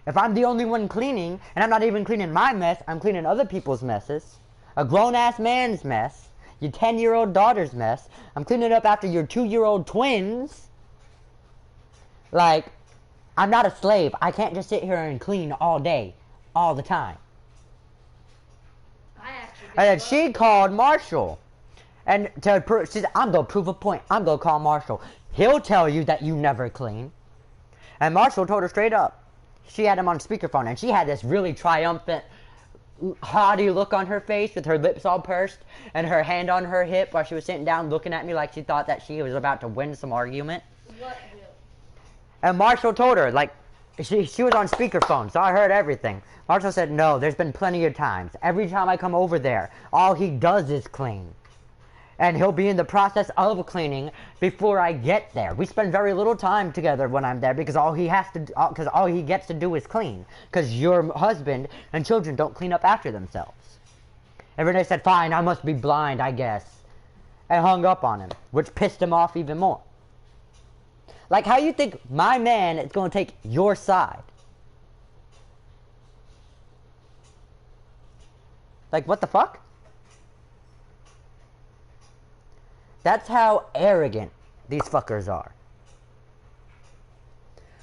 If I'm the only one cleaning, and I'm not even cleaning my mess, I'm cleaning other people's messes. A grown-ass man's mess. Your 10-year-old daughter's mess. I'm cleaning up after your 2-year-old twins. Like, I'm not a slave. I can't just sit here and clean all day, all the time. And then she called Marshall. And to prove, she said, I'm going to prove a point. I'm going to call Marshall. He'll tell you that you never clean. And Marshall told her straight up. She had him on speakerphone, and she had this really triumphant, haughty look on her face with her lips all pursed and her hand on her hip while she was sitting down looking at me like she thought that she was about to win some argument. What? And Marshall told her, like, she was on speakerphone, so I heard everything. Marshall said, no, there's been plenty of times. Every time I come over there, all he does is clean. And he'll be in the process of cleaning before I get there. We spend very little time together when I'm there because all he gets to do is clean. Because your husband and children don't clean up after themselves. And Renee said, fine, I must be blind, I guess. And hung up on him, which pissed him off even more. Like, how you think my man is going to take your side? Like, what the fuck? That's how arrogant these fuckers are.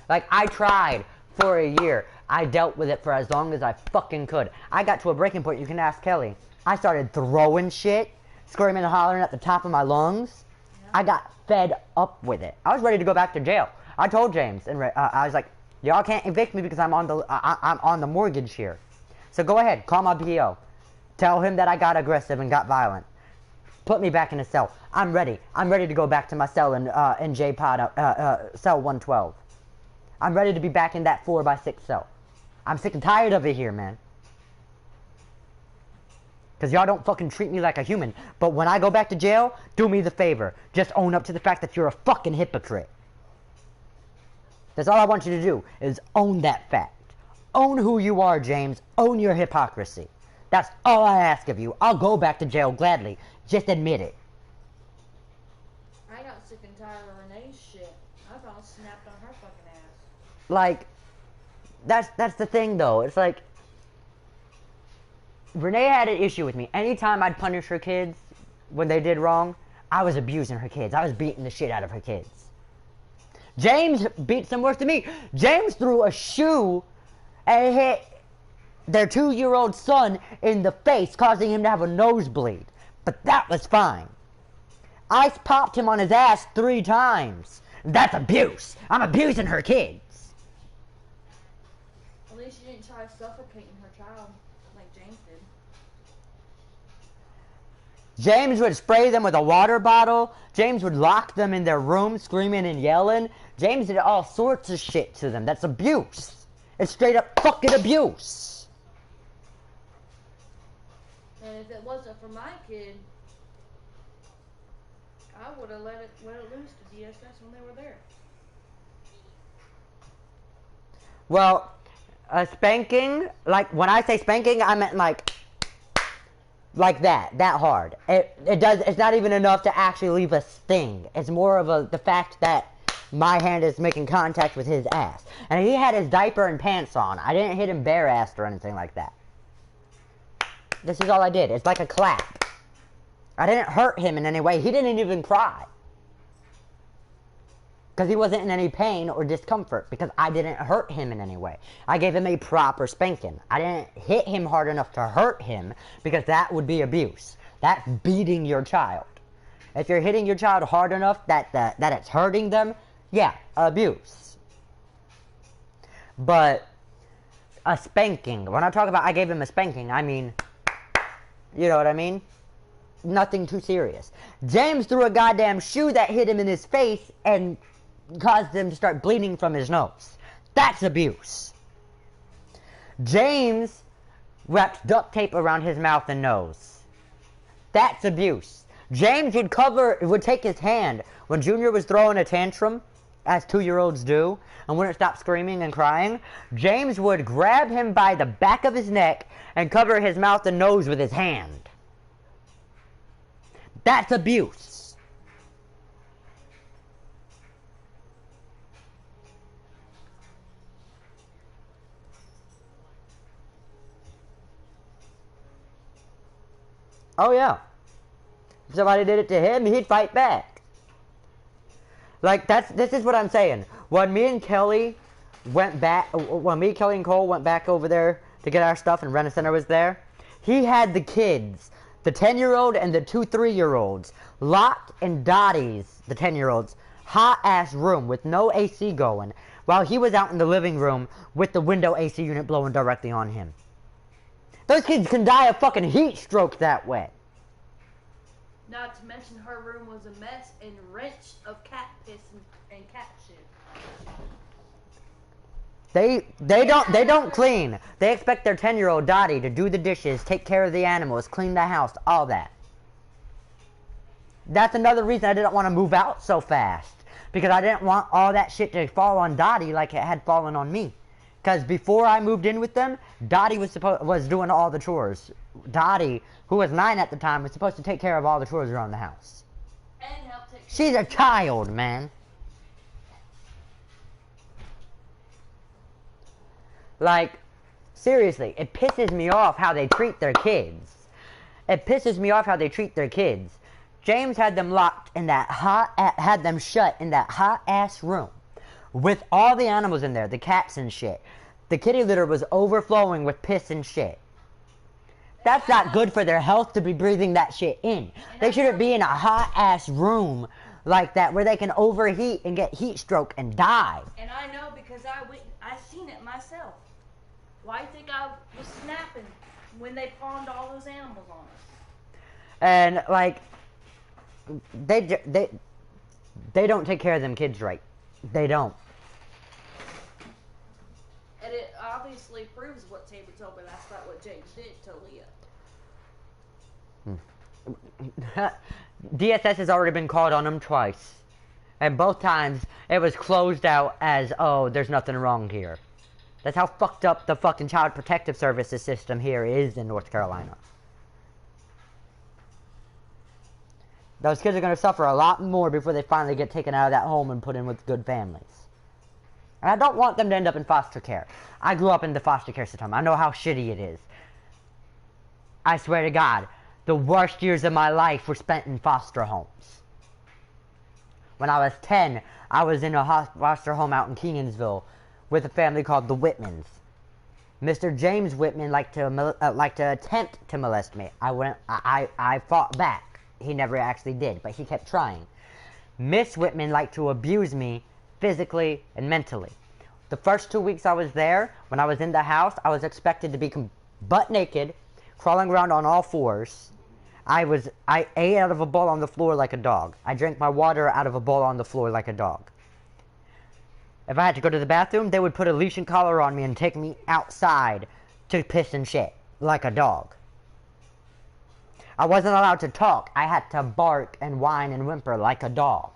Like, I tried for a year. I dealt with it for as long as I fucking could. I got to a breaking point. You can ask Kelly. I started throwing shit, screaming and hollering at the top of my lungs. Yeah. I got fed up with it. I was ready to go back to jail. I told James, and I was like, y'all can't evict me because I'm on the mortgage here. So go ahead, call my PO. Tell him that I got aggressive and got violent. Put me back in a cell. I'm ready. I'm ready to go back to my cell in J-Pod, cell 112. I'm ready to be back in that 4x6 cell. I'm sick and tired of it here, man. Because y'all don't fucking treat me like a human. But when I go back to jail, do me the favor. Just own up to the fact that you're a fucking hypocrite. That's all I want you to do, is own that fact. Own who you are, James. Own your hypocrisy. That's all I ask of you. I'll go back to jail gladly. Just admit it. I got sick and tired of Renee's shit. I about snapped on her fucking ass. Like, that's the thing though. It's like, Renee had an issue with me. Anytime I'd punish her kids when they did wrong, I was abusing her kids. I was beating the shit out of her kids. James beat some worse than me. James threw a shoe and hit their 2-year-old son in the face, causing him to have a nosebleed. But that was fine. I popped him on his ass 3 times. That's abuse. I'm abusing her kids. At least you didn't try suffocating her child like James did. James would spray them with a water bottle. James would lock them in their room screaming and yelling. James did all sorts of shit to them. That's abuse. It's straight up fucking abuse. And if it wasn't for my kid, I would have let it loose to DSS when they were there. Well, a spanking, like when I say spanking, I meant like that hard. It's not even enough to actually leave a sting. It's more of the fact that my hand is making contact with his ass. And he had his diaper and pants on. I didn't hit him bare-assed or anything like that. This is all I did. It's like a clap. I didn't hurt him in any way. He didn't even cry. Because he wasn't in any pain or discomfort. Because I didn't hurt him in any way. I gave him a proper spanking. I didn't hit him hard enough to hurt him. Because that would be abuse. That's beating your child. If you're hitting your child hard enough that it's hurting them, yeah, abuse. But a spanking. When I talk about I gave him a spanking, I mean, you know what I mean? nothing too serious. James threw a goddamn shoe that hit him in his face and caused him to start bleeding from his nose. That's abuse. James wrapped duct tape around his mouth and nose. That's abuse. James would take his hand when Junior was throwing a tantrum, as 2-year-olds do, and wouldn't stop screaming and crying. James would grab him by the back of his neck and cover his mouth and nose with his hand. That's abuse. Oh yeah. If somebody did it to him, he'd fight back. Like, this is what I'm saying. When me and Kelly and Cole went back over there to get our stuff and Rent-A-Center was there, he had the kids, the 10-year-old and the 2 3-year-olds, locked in Dottie's, the 10-year-old's, hot-ass room with no AC going, while he was out in the living room with the window AC unit blowing directly on him. Those kids can die of fucking heat stroke that way. Not to mention her room was a mess and wrench of cat piss and cat shit. They don't clean. They expect their 10-year-old Dottie to do the dishes, take care of the animals, clean the house, all that. That's another reason I didn't want to move out so fast, because I didn't want all that shit to fall on Dottie like it had fallen on me. Because before I moved in with them, Dottie was doing all the chores. Dottie, who was 9 at the time, was supposed to take care of all the chores around the house. And help take care. She's a child, man. Like, seriously, it pisses me off how they treat their kids. It pisses me off how they treat their kids. James had them locked in that had them shut in that hot-ass room with all the animals in there, the cats and shit. The kitty litter was overflowing with piss and shit. That's not good for their health to be breathing that shit in. They shouldn't be in a hot-ass room like that where they can overheat and get heat stroke and die. And I know because I seen it myself. Why do you think I was snapping when they pawned all those animals on us? And, like, they don't take care of them kids right. They don't. And it obviously proves what Tabor told me. That's not what James did to Leah. DSS has already been called on him twice. And both times, it was closed out as, oh, there's nothing wrong here. That's how fucked up the fucking Child Protective Services system here is in North Carolina. Those kids are going to suffer a lot more before they finally get taken out of that home and put in with good families. And I don't want them to end up in foster care. I grew up in the foster care system. I know how shitty it is. I swear to God, the worst years of my life were spent in foster homes. When I was 10, I was in a foster home out in Kenansville with a family called the Whitmans. Mr. James Whitman liked to attempt to molest me. I fought back. He never actually did, but he kept trying. Miss Whitman liked to abuse me physically and mentally. The first 2 weeks I was there, when I was in the house, I was expected to be butt naked, crawling around on all fours. I ate out of a bowl on the floor like a dog. I drank my water out of a bowl on the floor like a dog. If I had to go to the bathroom, they would put a leash and collar on me and take me outside to piss and shit like a dog. I wasn't allowed to talk. I had to bark and whine and whimper like a dog.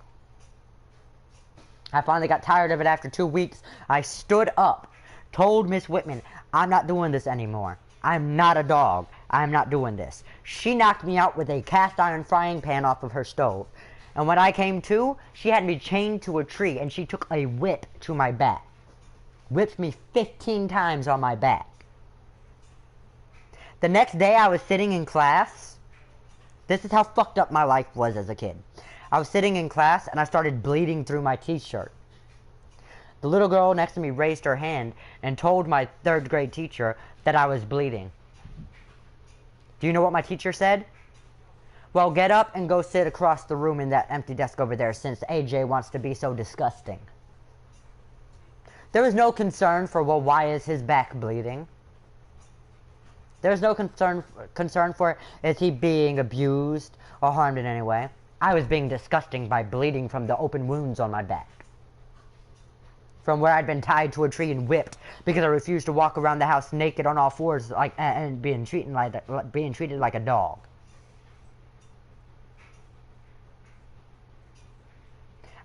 I finally got tired of it after 2 weeks. I stood up, told Miss Whitman, I'm not doing this anymore. I'm not a dog. I'm not doing this. She knocked me out with a cast iron frying pan off of her stove. And when I came to, she had me chained to a tree and she took a whip to my back. Whipped me 15 times on my back. The next day I was sitting in class. This is how fucked up my life was as a kid. I was sitting in class and I started bleeding through my t-shirt. The little girl next to me raised her hand and told my 3rd grade teacher that I was bleeding. Do you know what my teacher said? Well, get up and go sit across the room in that empty desk over there since AJ wants to be so disgusting. There was no concern for, well, why is his back bleeding? There's no concern for is he being abused or harmed in any way. I was being disgusting by bleeding from the open wounds on my back. From where I'd been tied to a tree and whipped because I refused to walk around the house naked on all fours and being treated like a dog.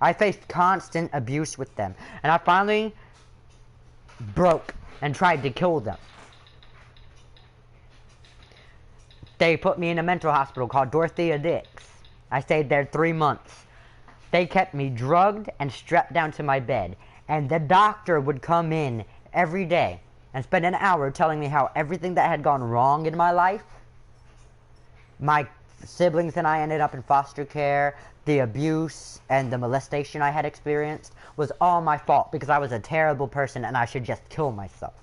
I faced constant abuse with them, and I finally broke and tried to kill them. They put me in a mental hospital called Dorothea Dix. I stayed there 3 months. They kept me drugged and strapped down to my bed, and the doctor would come in every day and spend an hour telling me how everything that had gone wrong in my life, my siblings and I ended up in foster care, the abuse and the molestation I had experienced, was all my fault because I was a terrible person and I should just kill myself.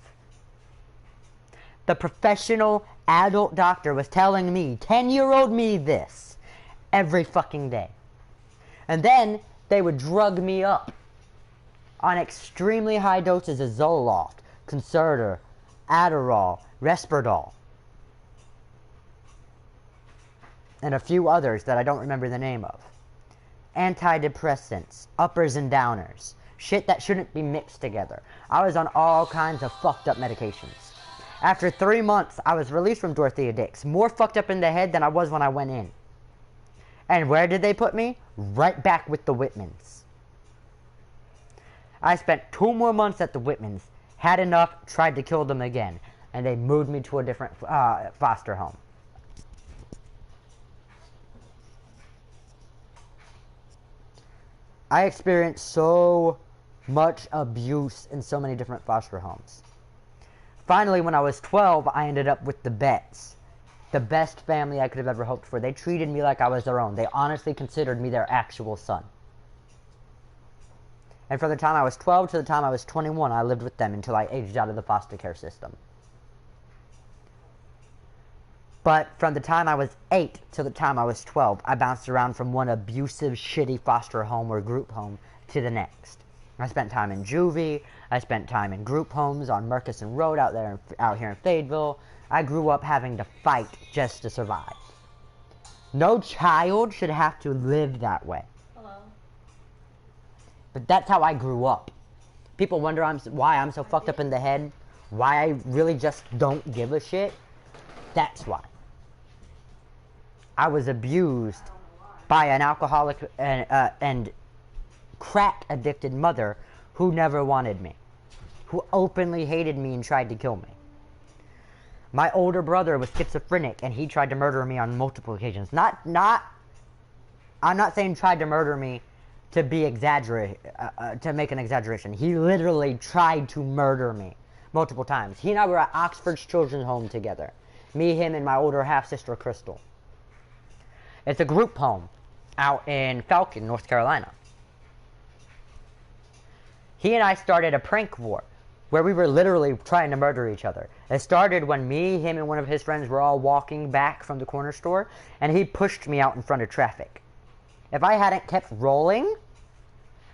The professional adult doctor was telling me, 10-year-old me, this every fucking day. And then they would drug me up on extremely high doses of Zoloft, Concerta, Adderall, Risperdal, and a few others that I don't remember the name of. Antidepressants, uppers and downers, shit that shouldn't be mixed together. I was on all kinds of fucked up medications. After 3 months, I was released from Dorothea Dix, more fucked up in the head than I was when I went in. And where did they put me? Right back with the Whitmans. I spent 2 more months at the Whitmans, had enough, tried to kill them again, and they moved me to a different foster home. I experienced so much abuse in so many different foster homes. Finally, when I was 12, I ended up with the Betts. The best family I could have ever hoped for. They treated me like I was their own. They honestly considered me their actual son. And from the time I was 12 to the time I was 21, I lived with them until I aged out of the foster care system. But from the time I was 8 to the time I was 12, I bounced around from one abusive, shitty foster home or group home to the next. I spent time in juvie. I spent time in group homes on Murkison Road out here in Fayetteville. I grew up having to fight just to survive. No child should have to live that way. Hello. But that's how I grew up. People wonder why I'm so fucked up in the head, why I really just don't give a shit. That's why. I was abused by an alcoholic and crack-addicted mother who never wanted me, who openly hated me and tried to kill me. My older brother was schizophrenic, and he tried to murder me on multiple occasions. I'm not saying tried to murder me to be to make an exaggeration. He literally tried to murder me multiple times. He and I were at Oxford's Children's Home together. Me, him, and my older half-sister, Crystal. It's a group home out in Falcon, North Carolina. He and I started a prank war where we were literally trying to murder each other. It started when me, him, and one of his friends were all walking back from the corner store, and he pushed me out in front of traffic. If I hadn't kept rolling,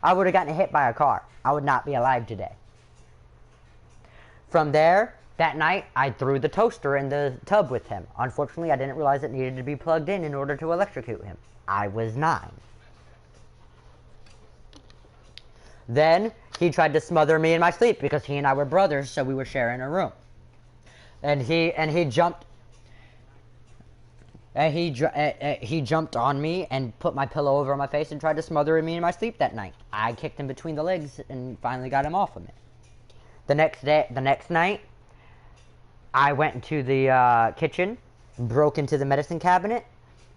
I would have gotten hit by a car. I would not be alive today. From there, that night, I threw the toaster in the tub with him. Unfortunately, I didn't realize it needed to be plugged in order to electrocute him. I was 9. Then, he tried to smother me in my sleep because he and I were brothers, so we were sharing a room. And he jumped on me and put my pillow over my face and tried to smother me in my sleep that night. I kicked him between the legs and finally got him off of me. The next night, I went into the kitchen, broke into the medicine cabinet,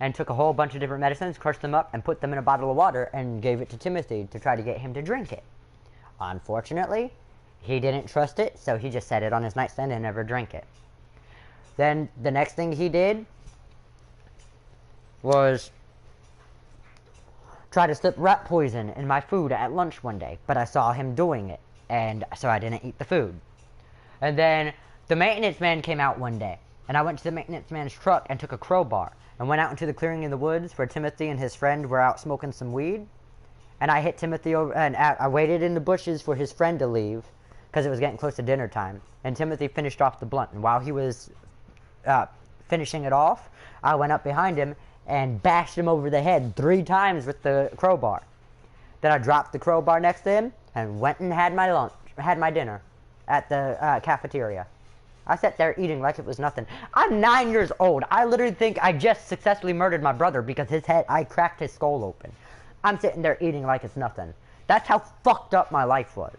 and took a whole bunch of different medicines, crushed them up, and put them in a bottle of water and gave it to Timothy to try to get him to drink it. Unfortunately, he didn't trust it, so he just set it on his nightstand and never drank it. Then the next thing he did was try to slip rat poison in my food at lunch one day, but I saw him doing it, and so I didn't eat the food. And then the maintenance man came out one day, and I went to the maintenance man's truck and took a crowbar and went out into the clearing in the woods where Timothy and his friend were out smoking some weed. And I hit Timothy over, and I waited in the bushes for his friend to leave because it was getting close to dinner time. And Timothy finished off the blunt. And while he was finishing it off, I went up behind him and bashed him over the head 3 times with the crowbar. Then I dropped the crowbar next to him and went and had my dinner at the cafeteria. I sat there eating like it was nothing. I'm 9 years old. I literally think I just successfully murdered my brother because I cracked his skull open. I'm sitting there eating like it's nothing. That's how fucked up my life was.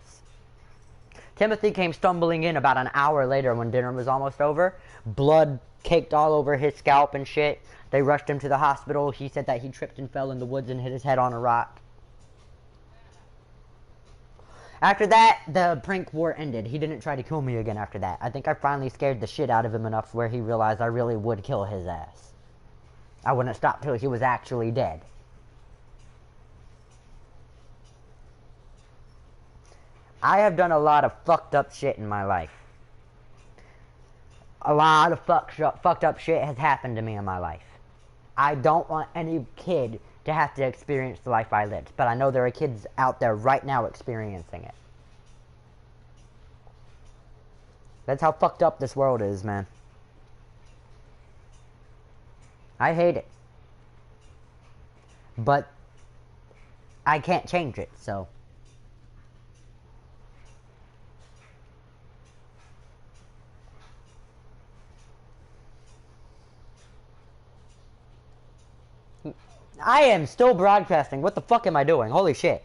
Timothy came stumbling in about an hour later when dinner was almost over. Blood caked all over his scalp and shit. They rushed him to the hospital. He said that he tripped and fell in the woods and hit his head on a rock. After that, the prank war ended. He didn't try to kill me again after that. I think I finally scared the shit out of him enough where he realized I really would kill his ass. I wouldn't stop till he was actually dead. I have done a lot of fucked up shit in my life. A lot of fucked up shit has happened to me in my life. I don't want any kid to have to experience the life I lived, but I know there are kids out there right now experiencing it. That's how fucked up this world is, man. I hate it. But I can't change it, so. I am still broadcasting. What the fuck am I doing? Holy shit.